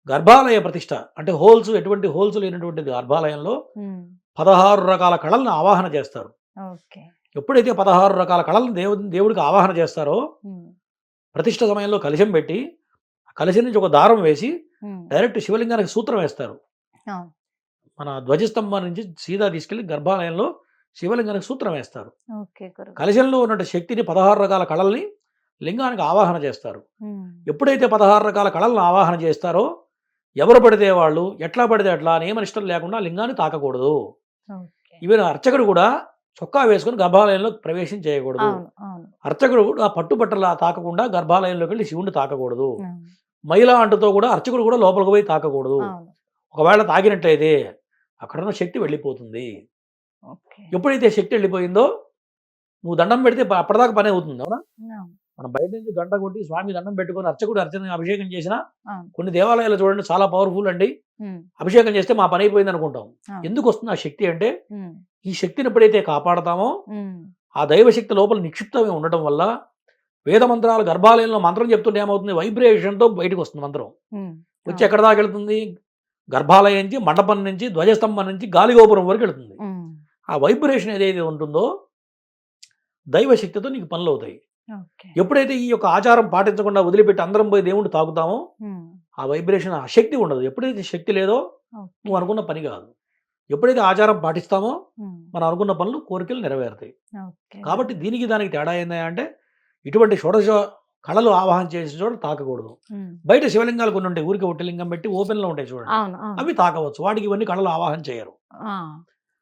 గర్భాలయ ప్రతిష్ట అంటే హోల్స్, ఎటువంటి హోల్స్ లేనటువంటి గర్భాలయంలో ఉమ్, 16 రకాల కళలను ఆవాహన చేస్తారు. ఓకే. ఎప్పుడైతే 16 రకాల కళలను దేవుడికి ఆవాహన చేస్తారో ఉమ్, ప్రతిష్ట సమయంలో కలశం పెట్టి ఆ కలశం నుంచి ఒక దారం వేసి ఉమ్, డైరెక్ట్ శివలింగానికి సూత్రం వేస్తారు. అవును. మన ధ్వజస్తంభం నుంచి సీదా తీసుకెళ్లి గర్భాలయంలో శివలింగానికి సూత్రం వేస్తారు. ఓకే గురు. కలశంలో ఉన్నటువంటి శక్తిని 16 రకాల కళల్ని లింగానికి ఆవాహన చేస్తారు. ఉమ్, ఎప్పుడైతే 16 రకాల కళలను ఆవాహన చేస్తారో ఎవరు పడితే వాళ్ళు ఎట్లా పడితే అట్లా నియమనిష్టం లేకుండా లింగాన్ని తాకకూడదు. ఓకే. ఈవెన్ అర్చకుడు కూడా చొక్కా వేసుకుని గర్భాలయంలో ప్రవేశం చేయకూడదు. అవును అవును. అర్చకుడు కూడా పట్టుబట్టలా తాకకుండా గర్భాలయంలోకి వెళ్ళి శివుణ్ణి తాకకూడదు. అవును, మహిళా అంటుతో కూడా అర్చకుడు కూడా లోపలికి పోయి తాకకూడదు. అవును. ఒకవేళ తాకినట్లయితే అక్కడున్న శక్తి వెళ్ళిపోతుంది. ఓకే. ఎప్పుడైతే శక్తి వెళ్ళిపోయిందో నువ్వు దండం పెడితే అప్పటిదాకా పని అవుతుంది. అవునా? అవును, మనం బయట నుంచి గంట కొట్టి స్వామి దండం పెట్టుకొని అర్చకుడు అర్చన అభిషేకం చేసినా అవును. కొన్ని దేవాలయాలు చూడండి చాలా పవర్ఫుల్ అండి. ఉమ్, అభిషేకం చేస్తే మా పని అయిపోయింది అనుకుంటాం. అవును. ఎందుకు వస్తుంది ఆ శక్తి అంటే ఉమ్, ఈ శక్తిని ఎప్పుడైతే కాపాడతామో ఉమ్, ఆ దైవశక్తి లోపల నిక్షిప్తమై ఉండటం వల్ల వేద మంత్రాలు గర్భాలయంలో మంత్రం చెప్తుంటే ఏమవుతుంది? వైబ్రేషన్తో బయటకు వస్తుంది మంత్రం. ఉమ్, వచ్చి ఎక్కడ దాకా వెళ్తుంది? గర్భాలయం నుంచి, మండపం నుంచి, ధ్వజస్తంభం నుంచి గాలిగోపురం వరకు వెళ్తుంది. ఉమ్, ఆ వైబ్రేషన్ ఏదైతే ఉంటుందో దైవశక్తితో నీకు పనులు అవుతాయి. ఓకే. ఎప్పుడైతే ఈ యొక్క ఆచారం పాటించకుండా వదిలిపెట్టి అందరం పోయి దేవుణ్ణి తాకుతామో ఉమ్, ఆ వైబ్రేషన్, ఆ శక్తి ఉండదు. ఎప్పుడైతే శక్తి లేదో ఓకే. నువ్వు అనుకున్న పని కాదు. ఎప్పుడైతే ఆచారం పాటిస్తామో ఉమ్, మనం అనుకున్న పనులు, కోరికలు నెరవేరుతాయి. ఓకే. కాబట్టి దీనికి దానికి తేడా ఏందా అంటే ఇటువంటి షోడశ కళలు ఆవాహన చేసే చోట తాకకూడదు. ఉమ్, బయట శివలింగాలు కొన్ని ఉంటాయి, ఊరికి ఒట్టి లింగం పెట్టి ఓపెన్లో ఉంటాయి చూడండి, అవును అవును. అవి తాకవచ్చు. వాటికి ఇవన్నీ కళలు ఆవాహన చేయరు. ఆ,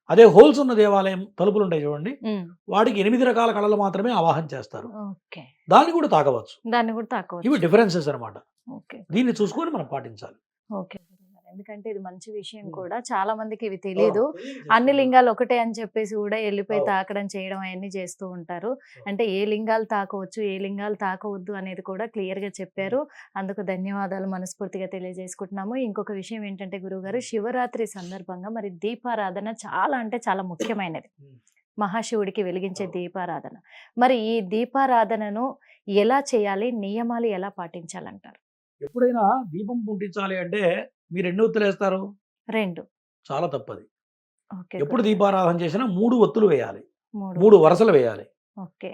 అదే హోల్స్ ఉన్న దేవాలయం తలుపులు ఉంటాయి చూడండి, ఉమ్, వాటికి 8 రకాల కళలు మాత్రమే ఆవాహన చేస్తారు. ఓకే. దాన్ని కూడా తాకవచ్చు. దాన్ని కూడా తక్కువ. ఇవి డిఫరెన్సెస్ అన్నమాట. ఓకే. దీన్ని చూసుకొని మనం పాటించాలి. ఓకే గురుగారు. ఎందుకంటే ఇది మంచి విషయం కూడా, చాలా మందికి ఇవి తెలియదు. అన్ని లింగాలు ఒకటే అని చెప్పేసి కూడా వెళ్ళిపోయి అవును. తాకడం చేయడం అవన్నీ చేస్తూ ఉంటారు. అంటే ఏ లింగాలు తాకవచ్చు, ఏ లింగాలు తాకవద్దు అనేది కూడా క్లియర్ గా చెప్పారు. అందుకు ధన్యవాదాలు మనస్ఫూర్తిగా తెలియజేసుకుంటున్నాము. ఇంకొక విషయం ఏంటంటే గురుగారు, శివరాత్రి సందర్భంగా మరి దీపారాధన చాలా అంటే చాలా ముఖ్యమైనది. మహాశివుడికి వెలిగించే దీపారాధన. మరి ఈ దీపారాధనను ఎలా చేయాలి, నియమాలు ఎలా పాటించాలంటారు? ఎప్పుడైనా దీపం పుట్టించాలి అంటే మీరు ఎన్ని ఒత్తులు వేస్తారు? 2. చాలా తప్పది. ఓకే. ఎప్పుడు గురుగారు. దీపారాధన చేసినా 3 ఒత్తులు వేయాలి. 3. 3 వరుసలు వేయాలి. ఓకే.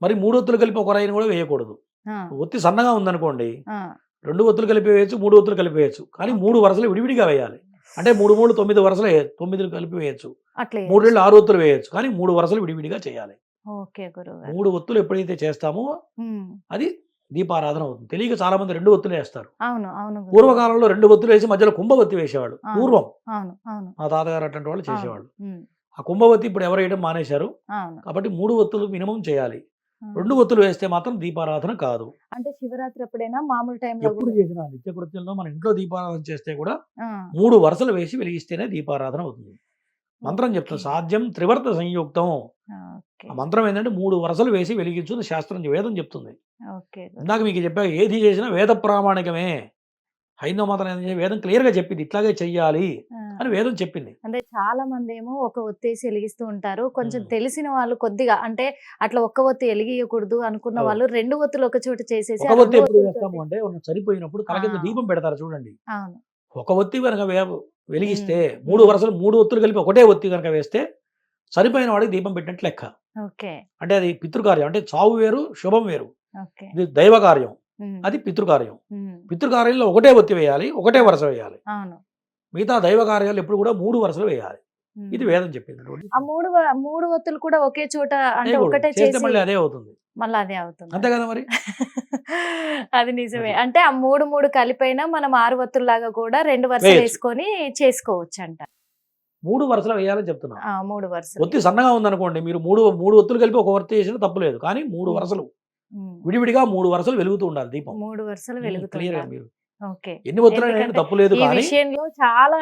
మరి 3 ఒత్తులు కలిపి ఒక రాయిని కూడా వేయకూడదు. ఆ, ఒత్తి సన్నగా ఉందనుకోండి, ఆ, 2 ఒత్తులు కలిపి వేయచ్చు, 3 ఒత్తులు కలిపి వేయచ్చు. కానీ 3 వరుసలు విడివిడిగా వేయాలి. అంటే 3 3 9 వరుసలు 9 కలిపి వేయచ్చు. అట్లే 3 ఇళ్ళు 6 ఒత్తులు వేయొచ్చు, కానీ 3 వరుసలు విడివిడిగా చేయాలి. ఓకే గురుగారు. 3 ఒత్తులు ఎప్పుడైతే చేస్తామో ఉమ్, అది దీపారాధన అవుతుంది. తెలియక చాలా మంది 2 ఒత్తులు వేస్తారు. అవును అవును గురుగారు. పూర్వకాలంలో 2 ఒత్తులు వేసి మధ్యలో కుంభవత్తి వేసేవాడు. అవును. పూర్వం అవును అవును మా తాతగారు అటువంటి వాళ్ళు అవును. చేసేవాళ్ళు. ఉమ్, ఆ కుంభవత్తి ఇప్పుడు ఎవరు వేయడం మానేశారు. అవును. కాబట్టి 3 ఒత్తులు మినిమం చేయాలి. ఉమ్. 2 ఒత్తులు వేస్తే మాత్రం దీపారాధన కాదు. అంటే శివరాత్రి ఎప్పుడైనా మామూలు టైంలో ఎప్పుడు చేసినా నిత్యకృత్యంలో మన ఇంట్లో దీపారాధన చేస్తే కూడా ఆ, 3 వరుసలు వేసి వెలిగిస్తేనే దీపారాధన అవుతుంది. మంత్రం చెప్తాం, ఓకే. సాధ్యం త్రివర్త సంయుక్తం. ఓకే ఆ మంత్రం ఏంటంటే 3 వరుసలు వేసి వెలిగించు శాస్త్రం వేదం చెప్తుంది. ఓకే గురు. ఇందాక మీకు చెప్పా, ఏది చేసినా వేద ప్రామాణికమే. హైందవ మతం ఏంటంటే వేదం క్లియర్గా చెప్పింది ఇట్లాగే చెయ్యాలి ఆ, అని వేదం చెప్పింది. అంటే చాలా మంది ఏమో ఒక ఒత్తేసి వెలిగిస్తూ ఉంటారు. కొంచెం ఉమ్. తెలిసిన వాళ్ళు కొద్దిగా అంటే అట్లా ఒక్క ఒత్తి వెలిగియకూడదు అనుకున్న అవును. వాళ్ళు 2 ఒత్తులు ఒక చోట చేసేసి ఒక ఆ ఒత్తి 2 ఎప్పుడు ఒత్తులతోటి- వేస్తాము అంటే ఉన్న చనిపోయినప్పుడు తల కింద ఆ. దీపం పెడతారు చూడండి. అవును. ఒక ఒత్తి కనుక వెలిగిస్తే ఉమ్. 3 ఉమ్. వరుసలు 3 ఒత్తులు కలిపి ఒకటే ఒత్తి కనుక వేస్తే చనిపోయిన వాడికి దీపం పెట్టినట్టు లెక్క. ఓకే అంటే అది పితృకార్యం. అంటే చావు వేరు, శుభం వేరు. ఓకే. ఇది దైవ కార్యం, ఉమ్, అది పితృకార్యం. ఉమ్, పితృకార్యంలో ఒకటే ఒత్తి వేయాలి, ఒకటే వరుస వేయాలి. అవును. మిగతా దైవ కార్యాలు ఎప్పుడు కూడా 3 వరుసలు వేయాలి. ఉమ్. ఇది వేదం చెప్పింది. ఆ 3 ఒత్తులు కూడా ఒకే చోట అంటే చేయకూడదు. ఒకటే చేస్తే చేసి మళ్ళీ అదే అవుతుంది. మళ్ళీ అదే అవుతుంది. అంతే కదా మరి. అది నిజమే. అది. అంటే ఆ 3 కలిపైనా మనం 6 ఒత్తుల్లాగా కూడా 2 వరుసలు వేయొచ్చు. వేసుకొని చేసుకోవచ్చు అంట. 3 వరుసలు వేయాలని చెప్తున్నా. 3 వరుసలు. ఒత్తి సన్నగా ఉందనుకోండి, మీరు 3 ఒత్తులు కలిపి ఒక వరుస చేసినా తప్పులేదు. కానీ 3 ఉమ్. వరుసలు ఉమ్, విడివిడిగా 3 వరుసలు వెలుగుతూ ఉండాలి దీపం. 3 వరుసలు క్లియర్ వెలుగుతుంటారు. మీరు ఓకే. ఎన్ని ఒత్తులు ఎందుకంటే తప్పు లేదు. ఈ కానీ విషయంలో చాలా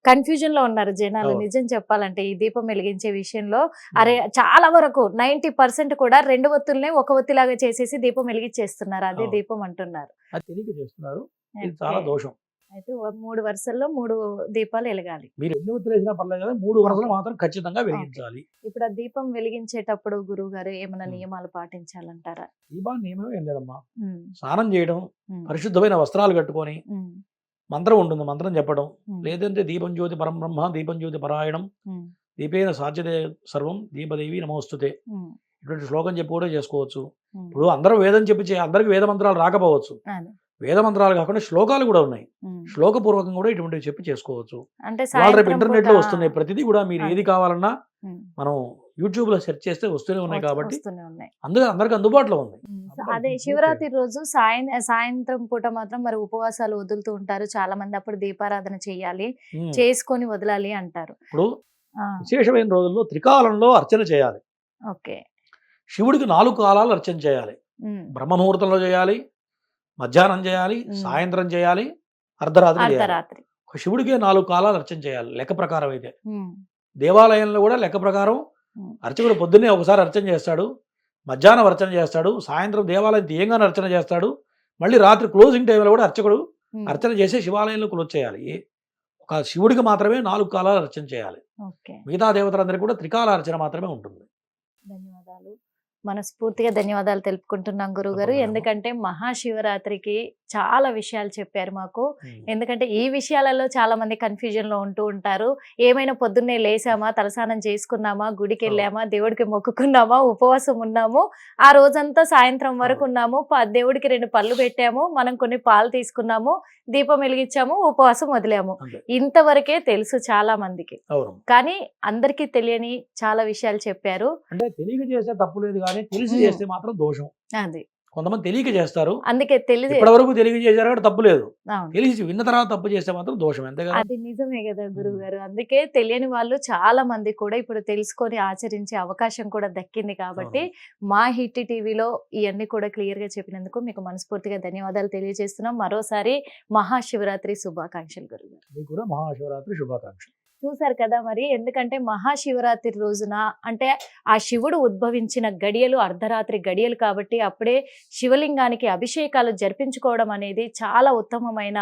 కన్ఫ్యూజన్ లో ఉన్నారు జనాలు. అవును. నిజం చెప్పాలంటే ఈ దీపం వెలిగించే విషయంలో అరే చాలా వరకు 90% కూడా 2 ఒత్తుల్నే ఒక ఒత్తిలాగా చేసేసి దీపం వెలిగించేస్తున్నారు. అదే అవును. దీపం అంటున్నారు. అది తెలియక చేస్తున్నారు. ఇది ఓకే. చాలా దోషం. అయితే 3 వరుసల్లో 3 దీపాలు వెలగాలి. మీరు ఎన్ని ఒత్తులు వేసినా పర్లేదు కదా, 3 వరుసలు ఓకే. మాత్రం ఖచ్చితంగా వెలిగించాలి. ఇప్పుడు ఆ దీపం వెలిగించేటప్పుడు గురువు గారు ఏమైనా ఉమ్. నియమాలు పాటించాలంటారా? దీపాన్ని నియమం ఏం లేదమ్మా. ఉమ్, స్నానం చేయడం, ఉమ్, పరిశుద్ధమైన వస్త్రాలు కట్టుకొని ఉమ్, మంత్రం ఉంటుంది, మంత్రం చెప్పడం. ఉమ్, లేదంటే దీపం జ్యోతి పరం బ్రహ్మ, దీపం జ్యోతి పరాయణం, ఉమ్, దీపేన సాధ్యతే సర్వం, దీపదేవి నమోస్తుతే, ఉమ్, ఇటువంటి శ్లోకం చెప్పి కూడా చేసుకోవచ్చు. ఉమ్. ఇప్పుడు అందరూ వేదం చెప్పి అందరికి వేద మంత్రాలు రాకపోవచ్చు. అదే. వేద మంత్రాలు కాకుండా శ్లోకాలు కూడా ఉన్నాయి. ఉమ్. శ్లోకపూర్వకం కూడా ఇటువంటివి చెప్పి చేసుకోవచ్చు. అంటే ఇవాళ రేపు సాయంత్రం ఇంటర్నెట్ లో పూట- వస్తున్నాయి. ప్రతిదీ కూడా మీరు అదే. ఏది కావాలన్నా ఉమ్, మనం యూట్యూబ్ లో సెర్చ్ చేస్తే వస్తూనే ఉన్నాయి. కాబట్టి వస్తూనే ఉన్నాయి. అందరికి అందుబాటులో ఉంది. అదే శివరాత్రి రోజు సాయంత్రం పూట మాత్రం మరి ఉపవాసాలు వదులుతూ ఉంటారు చాలా మంది. అప్పుడు దీపారాధన చేయాలి, ఉమ్. చేసుకొని వదలాలి అంటారు. ఇప్పుడు ఆ, విశేషమైన రోజుల్లో త్రికాలంలో అర్చన చేయాలి. ఓకే. శివుడికి 4 కాలాలు అర్చన చేయాలి. ఉమ్, బ్రహ్మ ముహూర్తంలో చేయాలి, మధ్యాహ్నం చేయాలి, ఉమ్. సాయంత్రం చేయాలి, అర్ధరాత్రి చేయాలి. అర్ధరాత్రి. శివుడికే 4 కాలాలు అర్చన చేయాలి లెక్క ప్రకారం అయితే. ఉమ్, దేవాలయంలో కూడా లెక్క ప్రకారం ఉమ్, అర్చకుడు పొద్దున్నే ఒకసారి అర్చన చేస్తాడు, మధ్యాహ్నం అర్చన చేస్తాడు, సాయంత్రం దేవాలయం తీయంగానే అర్చన చేస్తాడు, మళ్ళీ రాత్రి క్లోజింగ్ టైంలో కూడా అర్చకుడు ఉమ్. అర్చన చేసి శివాలయంలో క్లోజ్ చేయాలి. ఒక శివుడికి మాత్రమే 4 కాలాలు అర్చన చేయాలి. ఓకే. మిగతా దేవతలందరికీ కూడా త్రికాల అర్చన మాత్రమే ఉంటుంది. ధన్యవాదాలు. మనస్ఫూర్తిగా ధన్యవాదాలు తెలుపుకుంటున్నాం గురుగారు. తప్పకుండా. ఎందుకంటే మహాశివరాత్రికి చాలా విషయాలు చెప్పారు మాకు. ఉమ్. ఎందుకంటే ఈ విషయాలలో చాలా మంది కన్ఫ్యూజన్ లో ఉంటూ ఉంటారు. ఏమైనా పొద్దున్నే లేసామా, తలస్నానం చేసుకున్నామా, గుడికి వెళ్ళామా, దేవుడికి మొక్కుకున్నామా, ఉపవాసం ఉన్నాము, ఆ రోజంతా సాయంత్రం వరకు ఉన్నాము, దేవుడికి 2 పళ్ళు పెట్టాము, మనం కొన్ని పాలు తీసుకున్నాము, దీపం వెలిగించాము, ఉపవాసం వదిలాము. అంతే. ఇంతవరకే తెలుసు చాలా మందికి. అవును. కానీ అందరికీ తెలియని చాలా విషయాలు చెప్పారు. అంటే తెలియక చేస్తే తప్పు లేదు, కానీ తెలిసి ఉమ్. చేస్తే మాత్రం దోషం. అది కొంతమంది తెలియక చేస్తారు, అందుకే తెలియదు. ఇప్పటి వరకు తెలియక చేశారు కాబట్టి తప్పు లేదు. అవును. తెలిసి విన్న తర్వాత తప్పు చేస్తే మాత్రం దోషం. అంతే కదా. అది నిజమే కదా గురువు గారు. అందుకే తెలియని వాళ్ళు చాలా మంది కూడా ఇప్పుడు తెలుసుకొని ఆచరించే అవకాశం కూడా దక్కింది. కాబట్టి మా హిట్ టీవీలో ఇవన్నీ కూడా క్లియర్ గా చెప్పినందుకు మీకు మనస్ఫూర్తిగా ధన్యవాదాలు తెలియజేస్తున్నాం. మరోసారి మహాశివరాత్రి శుభాకాంక్షలు గురువు గారు. మీకు కూడా మహాశివరాత్రి శుభాకాంక్షలు. చూసారు కదా మరి. ఎందుకంటే మహాశివరాత్రి రోజున అంటే ఆ శివుడు ఉద్భవించిన గడియలు అర్ధరాత్రి గడియలు కాబట్టి అప్పుడే శివలింగానికి అభిషేకాలు జరిపించుకోవడం అనేది చాలా ఉత్తమమైన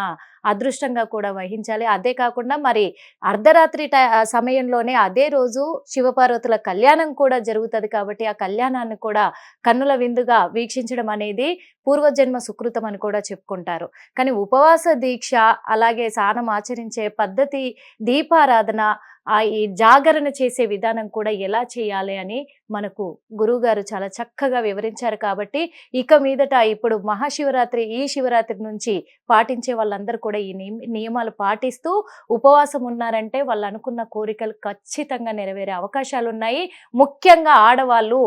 అదృష్టంగా కూడా వహించాలి. అదే కాకుండా మరి అర్ధరాత్రి సమయంలోనే అదే రోజు శివపార్వతుల కళ్యాణం కూడా జరుగుతుంది. కాబట్టి ఆ కళ్యాణాన్ని కూడా కన్నుల విందుగా వీక్షించడం అనేది పూర్వజన్మ సుకృతం అని కూడా చెప్పుకుంటారు. కానీ ఉపవాస దీక్ష, అలాగే స్నానం ఆచరించే పద్ధతి, దీపారాధన, ఈ జాగరణ చేసే విధానం కూడా ఎలా చేయాలి అని మనకు గురువు గారు చాలా చక్కగా వివరించారు. కాబట్టి ఇక మీదట ఇప్పుడు మహాశివరాత్రి, ఈ శివరాత్రి నుంచి పాటించే వాళ్ళందరూ కూడా ఈ నియమాలు పాటిస్తూ ఉపవాసం ఉన్నారంటే వాళ్ళు అనుకున్న కోరికలు ఖచ్చితంగా నెరవేరే అవకాశాలు ఉన్నాయి. ముఖ్యంగా ఆడవాళ్ళు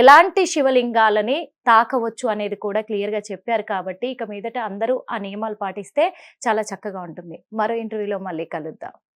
ఎలాంటి శివలింగాలని తాకవచ్చు అనేది కూడా క్లియర్గా చెప్పారు. కాబట్టి ఇక మీదట అందరూ ఆ నియమాలు పాటిస్తే చాలా చక్కగా ఉంటుంది. మరో ఇంటర్వ్యూలో మళ్ళీ కలుద్దాం.